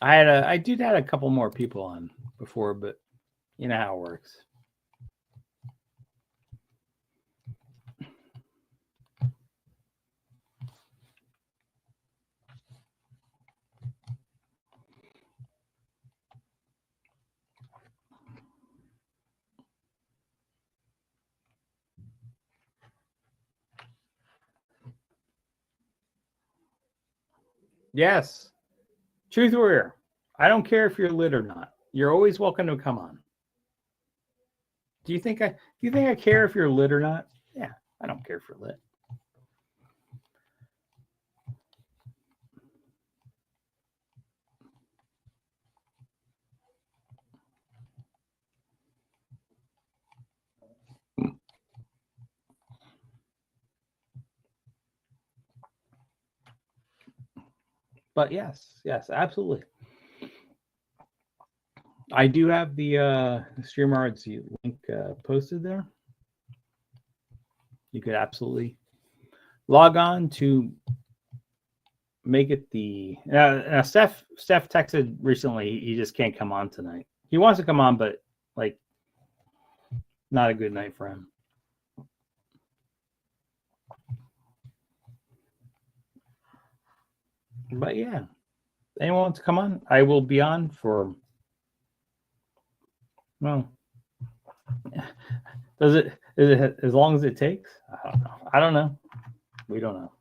I did have a couple more people on before, but you know how it works. Yes. Truth Warrior. I don't care if you're lit or not. You're always welcome to come on. Do you think I care if you're lit or not? Yeah, I don't care for lit. But yes, absolutely. I do have the StreamYard's link posted there. You could absolutely log on to make it the. Now Steph texted recently. He just can't come on tonight. He wants to come on, but like, not a good night for him. But yeah, anyone wants to come on? I will be on for. Well, is it as long as it takes? I don't know. We don't know.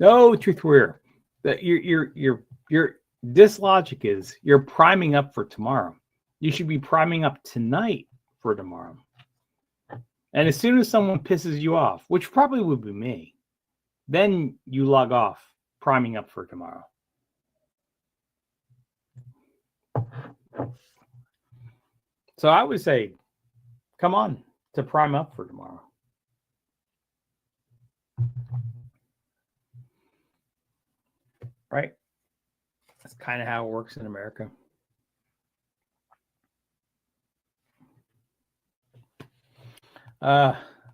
No, Truth Warrior. That your dislogic is you're priming up for tomorrow. You should be priming up tonight for tomorrow. And as soon as someone pisses you off, which probably would be me, then you log off, priming up for tomorrow. So I would say, come on to prime up for tomorrow. Right? That's kind of how it works in America.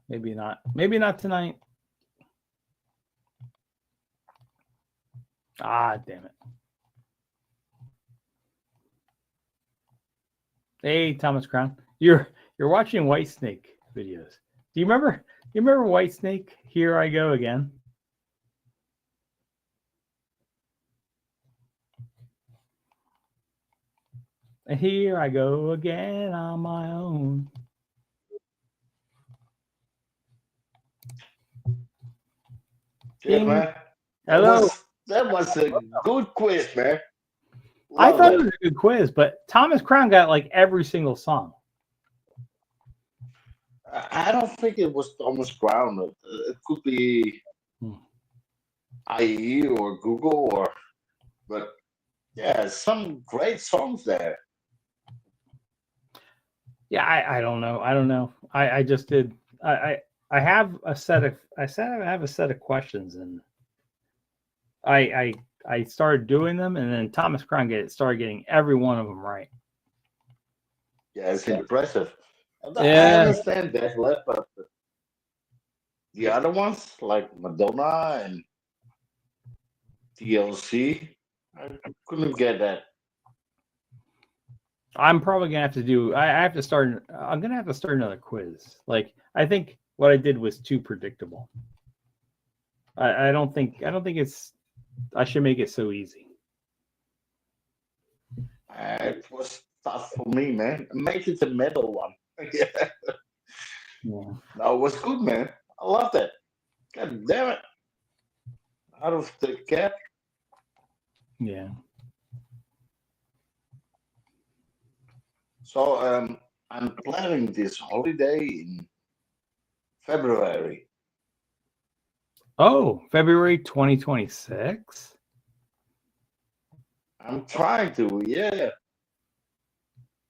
Maybe not. Maybe not tonight. Ah, damn it. Hey, Thomas Crown. You're watching Whitesnake videos. Do you remember Whitesnake? Here I go again. Here I go again on my own. Yeah, man. Hello. That was a good quiz, man. I Love thought it was a good quiz, but Thomas Crown got like every single song. I don't think it was Thomas Crown. It could be IE or Google but yeah, some great songs there. Yeah, I don't know. I just did. I have a set of. I have a set of questions, and I started doing them, and then Thomas Crown started getting every one of them right. Yeah, it's impressive. I Yeah. understand that, but the other ones like Madonna and TLC, I couldn't get that. I'm probably gonna have to do. I have to start. I'm gonna have to start another quiz. Like, I think what I did was too predictable. I don't think it's. I should make it so easy. It was tough for me, man. Make it the middle one. Yeah. Yeah. No, it was good, man. I love that. God damn it. Out of the cap. Yeah. So I'm planning this holiday in February. Oh, February 2026. I'm trying to, yeah.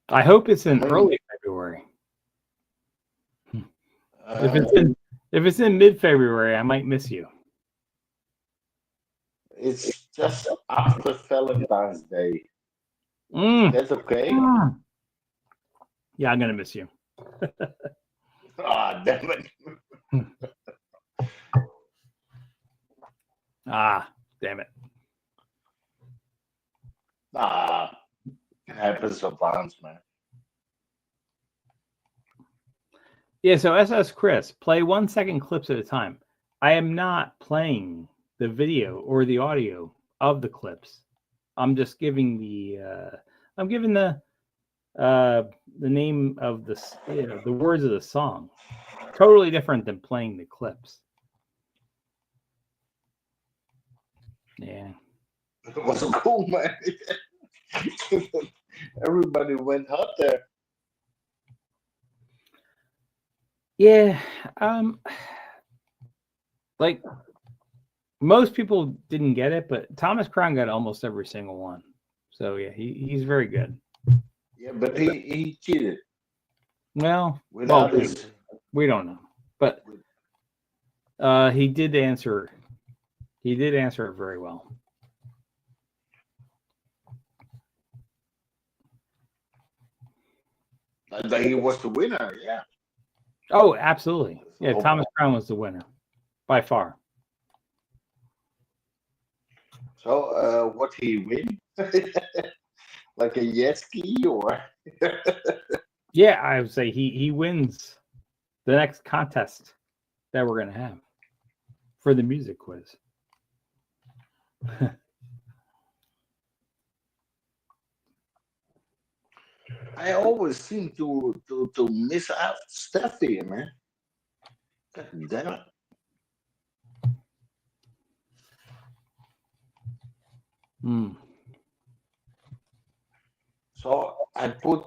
I hope it's in early February. If it's in mid-February, I might miss you. It's just after Valentine's Day. Mm. That's okay? Yeah, I'm gonna miss you. Ah, damn it. Damn it. It happens sometimes, man. Yeah, so SS Chris, play 1 second clips at a time. I am not playing the video or the audio of the clips. I'm just giving the name of the words of the song. Totally different than playing the clips. Yeah. It was cool, man. Everybody went hot there. Yeah, like most people didn't get it, but Thomas Crown got almost every single one. So yeah, he's very good. Yeah, but he cheated Well, without well, his. we don't know, but he did answer. He did answer it very well. That he was the winner. Yeah. Oh, absolutely. Yeah, Oh, Thomas Crown was the winner by far. So what he win? Like a jet ski or? Yeah, I would say he wins the next contest that we're gonna have for the music quiz. I always seem to miss out Steffi, man. God damn it. Hmm. So I put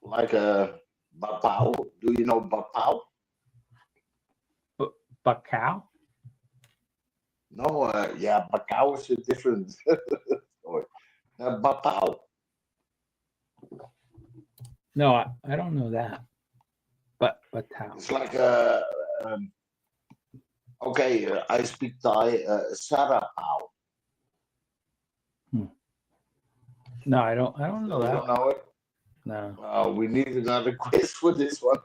like a Bapao. Do you know Bapao? Bacau? No, yeah, Bacao is a different story. Bapao. No, I don't know that. But how? It's like okay, I speak Thai, Sarapao. No, I don't know You that. don't know it? No. We need another quiz for this one.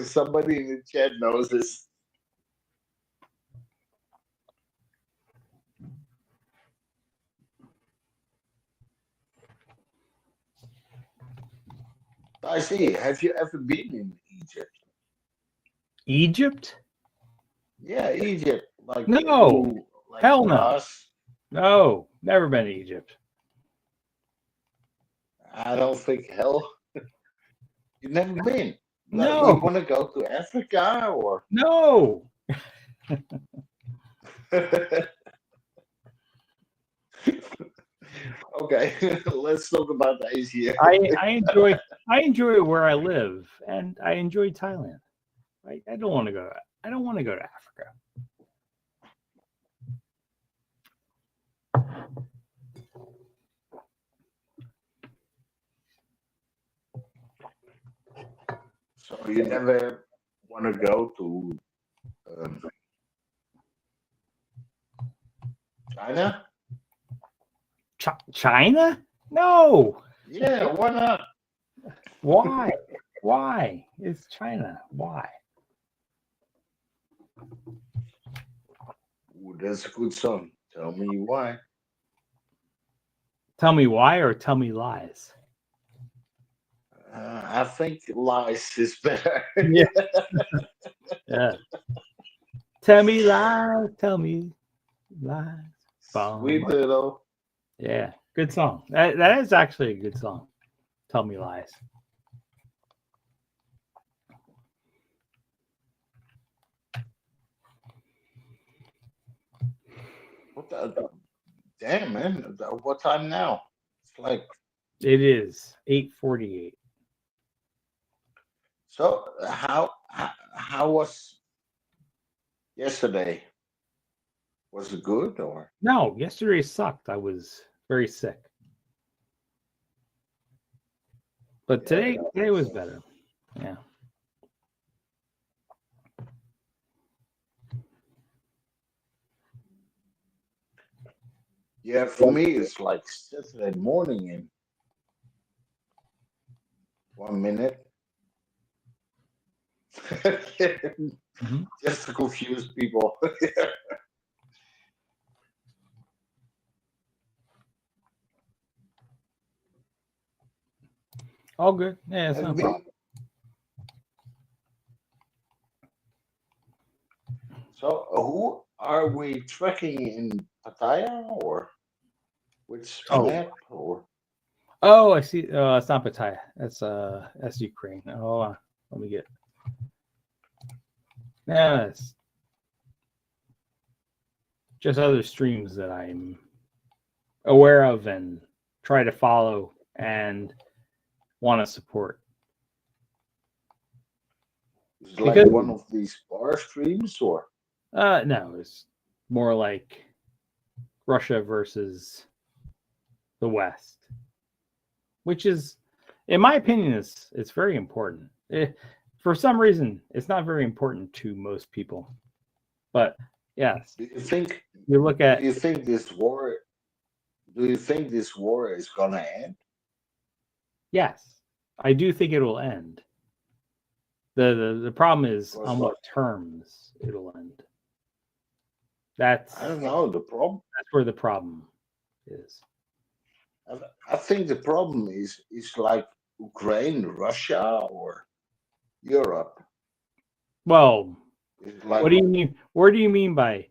Somebody in the chat knows this. I see. Have you ever been in Egypt? Egypt? Yeah, Egypt. Like No. like Hell for no. us. No, never been to Egypt. I don't think hell. You've never been. No. You want to go to Africa or? No. Okay, let's talk about Asia. I enjoy where I live, and I enjoy Thailand. I don't want to go. I don't want to go to Africa. So you never want to go to China? China? No. Yeah, why not? Why? Why? It's China. Why? Ooh, that's a good song. Tell me why. Tell me why or tell me lies. I think lies is better. Yeah. Yeah. Tell me lies. Tell me lies. Sweet little. Yeah. Good song. That is actually a good song. Tell me lies. What the, damn, man. What time now? It's like. It is 8:48. So how was yesterday? Was it good or? No, yesterday sucked. I was very sick. But today was better. Yeah. Yeah, for me it's like Saturday morning in 1 minute. Just to confuse people. All good. Yeah, it's no problem. So who are we tracking in Pattaya or which map or? Oh, I see. It's not Pattaya. That's Ukraine. Hold on. Let me get. Yeah, it's just other streams that I'm aware of and try to follow and want to support. Is it like Because- one of these bar streams, or No, it's more like Russia versus the West, which is, in my opinion, it's very important. For some reason, it's not very important to most people, but yes, do you think? you look at Do you think this war? Do you think this war is gonna end? yes, I do think it will end. The problem is Of course on not. what terms it'll end. That's I don't know. The problem. that's where the problem is. I think the problem is like Ukraine, Russia, or Europe. Well, It's like, what do you mean? Where do you mean by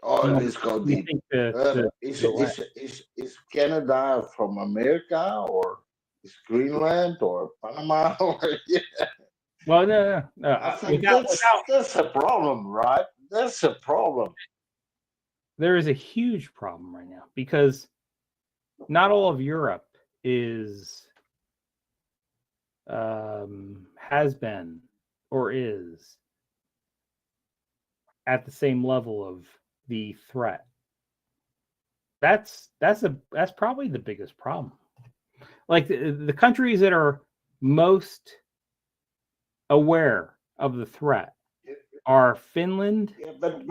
oh, No, let's go you deep. think Is Canada from America, or is Greenland or Panama? Or, yeah. well, no. I think Without, that's a problem, right? That's a problem. there is a huge problem right now because not all of Europe has been or is at the same level of the threat. That's probably the biggest problem. Like the countries that are most aware of the threat are Finland, Yeah, but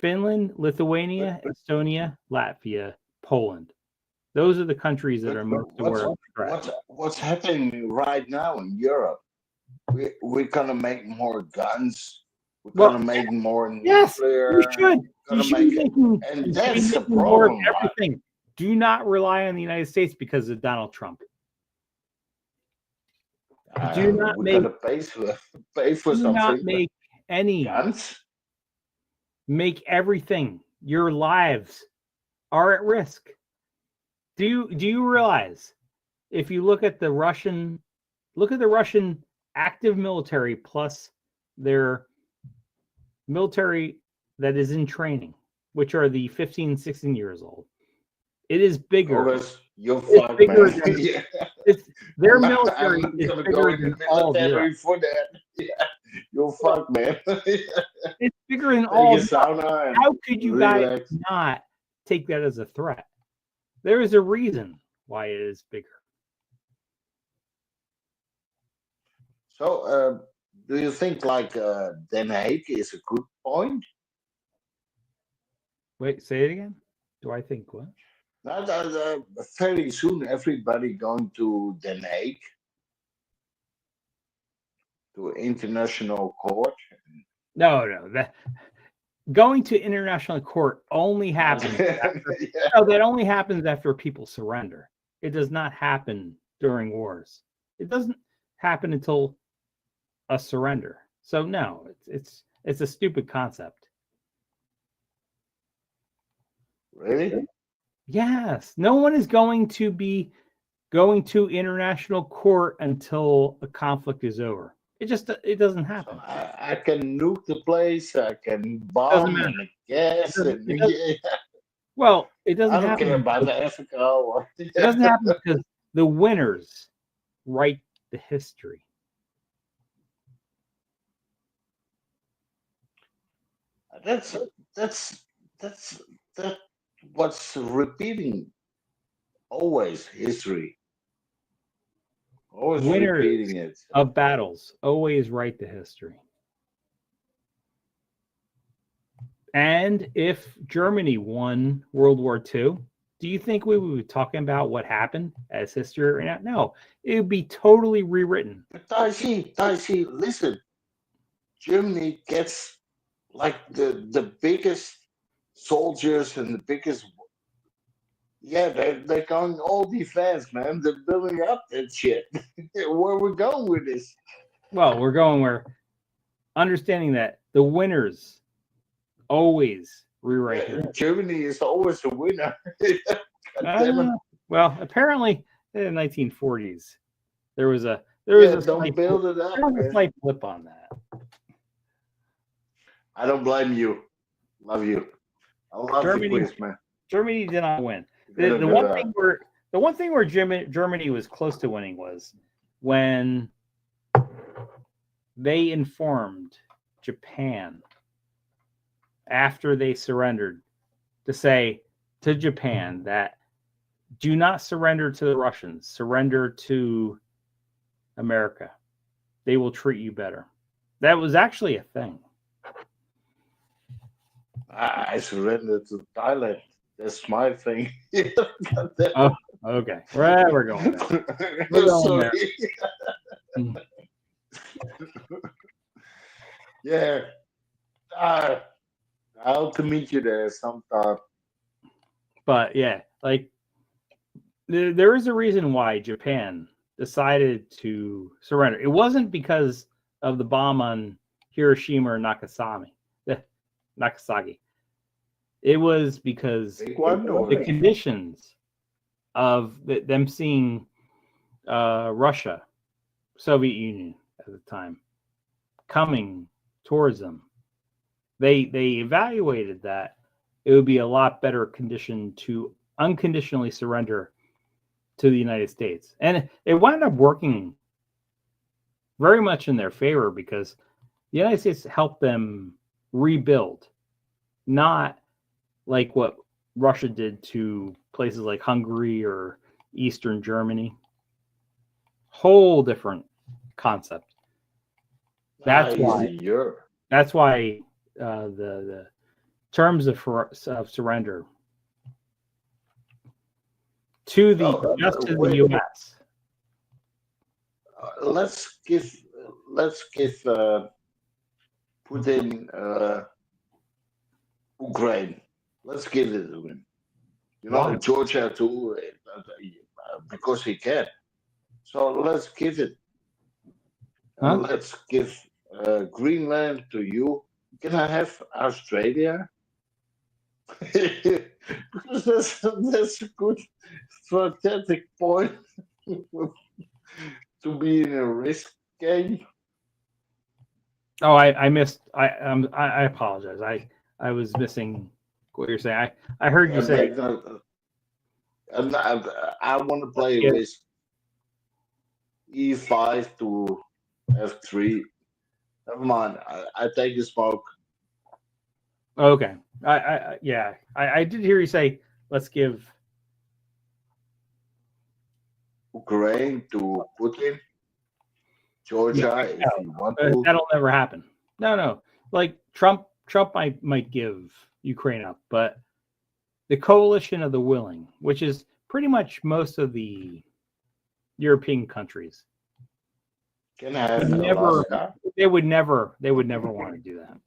Lithuania, Estonia, Latvia, Poland. Those are the countries that are most aware of the threat. what's happening right now in Europe? We're gonna make more guns. We're Well, gonna make more Yes, nuclear. you should. You Gonna should be make it, making, and you should be that's the making more of problem, right? everything. Do not rely on the United States because of Donald Trump. Do not we're make- gonna pay for Do not something. make any. Guns. Make everything. Your lives are at risk. Do you realize if you look at the Russian active military plus their military that is in training, which are the 15, 16 years old, it is bigger. Always, you're It's fucked, bigger man. than- Yeah. Their I'm military not is gonna bigger go in than the all of Europe. military for that. Yeah. You're fucked, man. It's bigger than Take all a of sauna and How could you guys relax. not take that as a threat? There is a reason why it is bigger. So, do you think like Den Haag is a good point? Wait, say it again. Do I think what? Now, very soon, everybody going to Den Haag, to international court. No. That going to international court only happens. Yeah. No, that only happens after people surrender. It does not happen during wars. It doesn't happen until a surrender. So no, it's a stupid concept. Really? Yes, no one is going to be going to international court until a conflict is over. It doesn't happen. I can nuke the place. I can Doesn't bomb matter. and gas. It And, doesn't- yeah. Well, it doesn't I don't care happen. about the Africa or. It doesn't happen because the winners write the history. That's what's repeating. Always history. Always Winners repeating it. Of battles always write the history. And if Germany won World War II, do you think we would be talking about what happened as history right now? No, it would be totally rewritten. But Daisy, listen. Germany gets like the biggest soldiers and the biggest. Yeah, they're going all defense, man. They're building up that shit. Where we going with this? Well, we're going where understanding that the winners always rewrite history. Germany is always a winner. God damn it. Well, apparently in the 1940s, there was a Don't slight, build it up, there was a man. slight blip on that. I don't blame you. Love you. I love Germany- the quiz, man. Germany did not win. The one thing where Germany was close to winning was when they informed Japan after they surrendered to say to Japan that do not surrender to the Russians, surrender to America. They will treat you better. That was actually a thing. I surrendered to Thailand. That's my thing. Oh, okay. Right, we're going there. We're going there. Sorry. Yeah. I hope to meet you there sometime. But yeah, like there is a reason why Japan decided to surrender. It wasn't because of the bomb on Hiroshima or Nagasaki. It was because Big one, or- the conditions of them seeing Russia, Soviet Union at the time, coming towards them. They evaluated that it would be a lot better condition to unconditionally surrender to the United States. And it wound up working very much in their favor because the United States helped them rebuild, not like what Russia did to places like Hungary or Eastern Germany. Whole different concept. That's why. Europe. That's why the terms of surrender to the just to the U.S. Let's give Putin Ukraine. Let's give it to him. Why? Georgia too, because he can. So let's give it. Huh? Let's give Greenland to you. Can I have Australia? Because that's a good strategic point to be in a risk game. Oh, I missed. I apologize. I was missing what you're saying. I heard you say. I want to play Yeah. with E5 to F3. Never mind. I take a smoke. Okay. I did hear you say let's give. Ukraine to Putin. Georgia, if you want to. That'll never happen. No. Like Trump might give Ukraine up, but the coalition of the willing, which is pretty much most of the European countries, Can I have never. Alaska? They would never want to do that.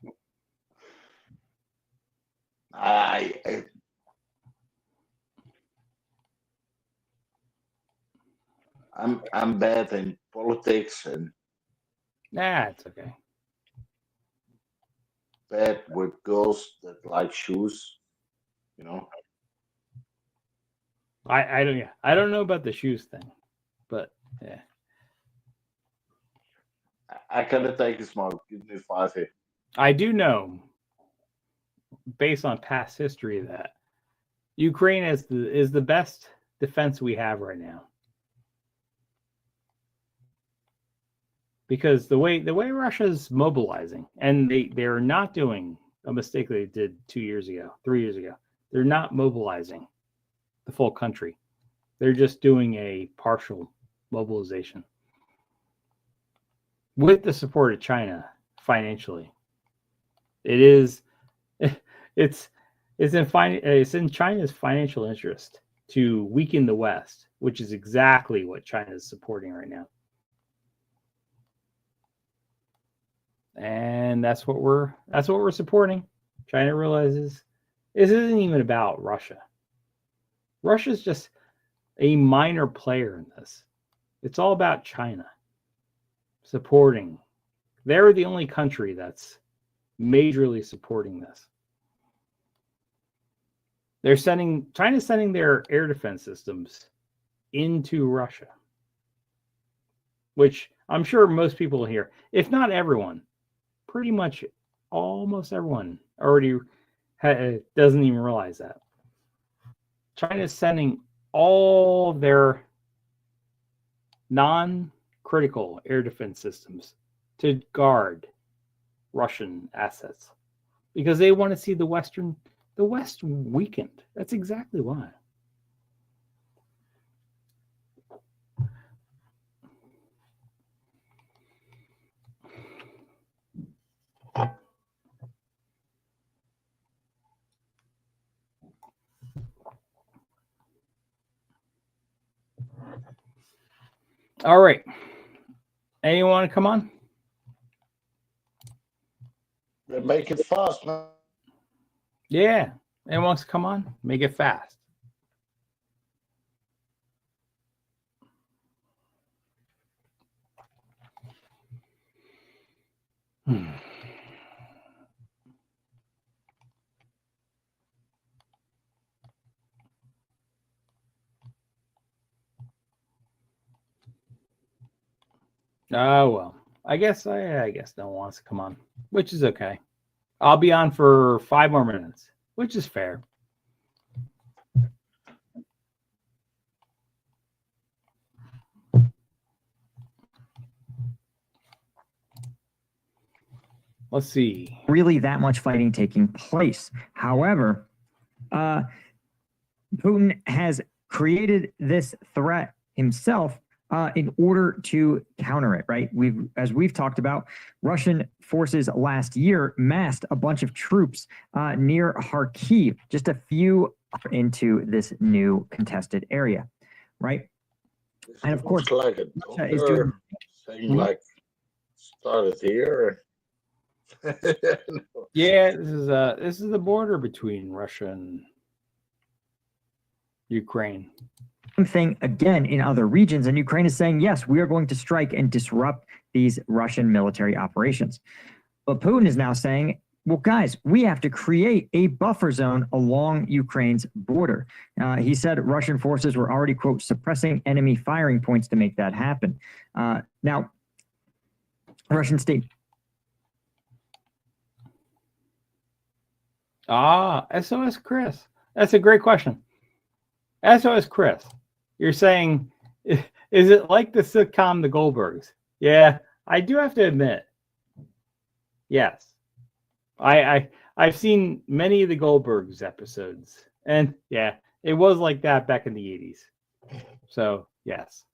I'm bad in politics and Nah, it's okay. bad with girls that like shoes. I don't know about the shoes thing, but yeah. I cannot take a smoke. Give me 5 here. I do know, based on past history, that Ukraine is the best defense we have right now. Because the way Russia's mobilizing, and they're not doing a mistake they did 3 years ago. They're not mobilizing the full country. They're just doing a partial mobilization with the support of China financially. It's in China's financial interest to weaken the West, which is exactly what China is supporting right now. And that's what we're supporting. China realizes this isn't even about Russia. Russia's just a minor player in this. It's all about China supporting. They're the only country that's majorly supporting this. China's sending their air defense systems into Russia, which I'm sure most people here, if not everyone, pretty much almost everyone already doesn't even realize that. China's sending all their non-critical air defense systems to guard Russian assets because they want to see the West weakened. That's exactly why. All right. Anyone want to come on? They make it fast, man. Yeah. Anyone wants to come on? Make it fast. Oh well. I guess no one wants to come on, which is okay. I'll be on for 5 more minutes, which is fair. Let's see. Really that much fighting taking place. However, Putin has created this threat himself in order to counter it, right? As we've talked about, Russian forces last year massed a bunch of troops near Kharkiv, just a few into this new contested area, right? And of course, like a Russia is doing saying like started here. Yeah, this is the border between Russia and Ukraine. same thing again in other regions, and Ukraine is saying, yes, we are going to strike and disrupt these Russian military operations. But Putin is now saying, well, guys, we have to create a buffer zone along Ukraine's border. He said Russian forces were already, quote, suppressing enemy firing points to make that happen. Now, Russian state. SOS Chris. That's a great question. SOS Chris, you're saying, is it like the sitcom The Goldbergs? Yeah, I do have to admit, yes. I've seen many of the Goldbergs episodes, and yeah, it was like that back in the 80s. So yes.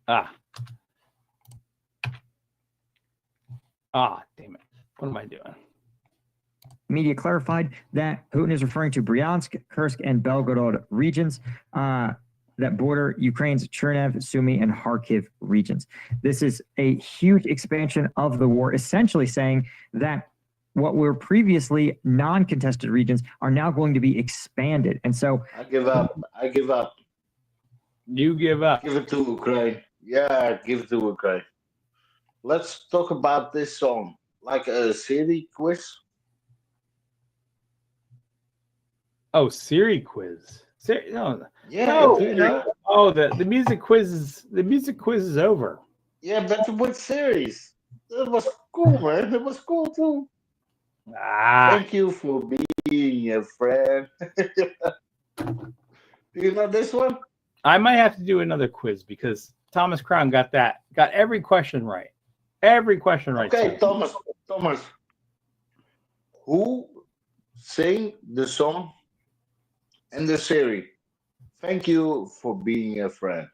Damn it. What am I doing? Media clarified that Putin is referring to Bryansk, Kursk, and Belgorod regions that border Ukraine's Cherniv, Sumy, and Kharkiv regions. This is a huge expansion of the war, essentially saying that what were previously non-contested regions are now going to be expanded. And so I give up. I give up. You give up. Give it to Ukraine. Yeah, give it to Ukraine. Let's talk about this song, like a city quiz. Oh, Siri quiz. No. Yeah, No, you know. Oh, the music quiz is over. Yeah, but with series. It was cool, man. It was cool too. Thank you for being a friend. Do you know this one? I might have to do another quiz because Thomas Crown got every question right. Every question right. Okay, Thomas. Who sang the song in the series? Thank you for being a friend.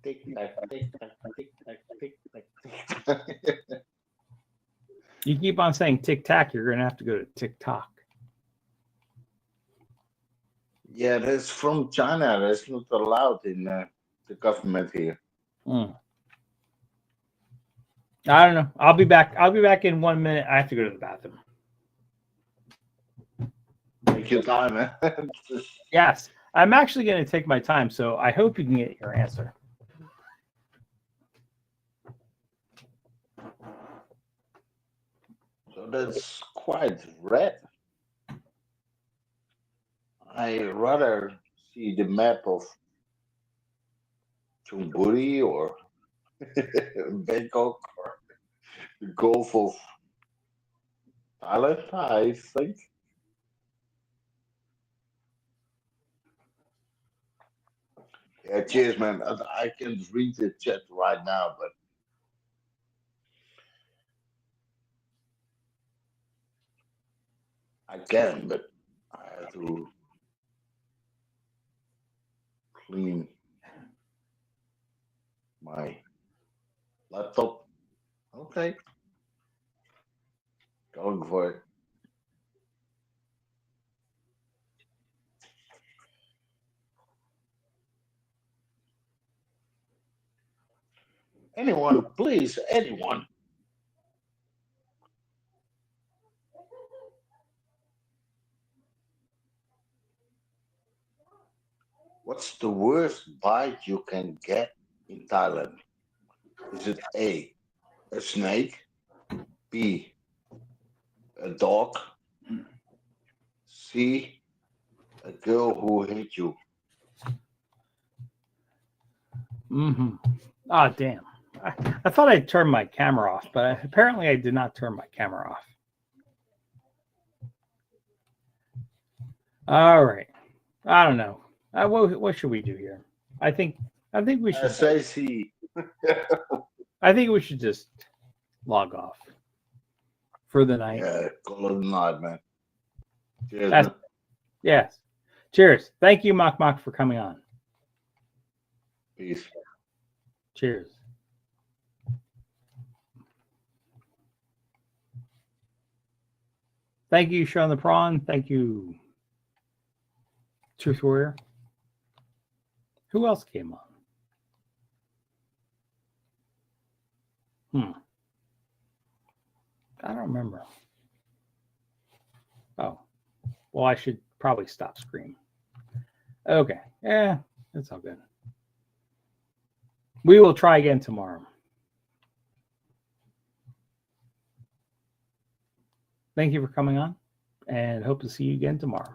Tick tack, tick tack, tick tack, tick tack, tick tack. You keep on saying tic tac, you're gonna have to go to TikTok. Yeah, that's from China. That's not allowed in the government here. I don't know. I'll be back in 1 minute. I have to go to the bathroom. Take your time, man. Yes, I'm actually going to take my time, so I hope you can get your answer. So that's quite red. I rather see the map of Chonburi or Bangkok or the Gulf of Thailand, I think. Yeah, cheers, man. I can read the chat right now, but I can, but I have to clean my laptop. Okay, going for it. Anyone, please, anyone. What's the worst bite you can get in Thailand? Is it a snake, B, a dog, C, a girl who hit you? Mm-hmm. Ah, damn. I thought I turned my camera off, but apparently I did not turn my camera off. All right. I don't know. What should we do here? I think we should. Say C. I think we should just log off for the night. Yeah, call it a night, man. Cheers, That's- man. Yes. Cheers. Thank you, Mok Mok, for coming on. Peace. Cheers. Thank you, Sean the Prawn. Thank you, Truth Warrior. Who else came on? I don't remember. Oh, well, I should probably stop screen. Okay. Yeah, it's all good. We will try again tomorrow. Thank you for coming on, and hope to see you again tomorrow.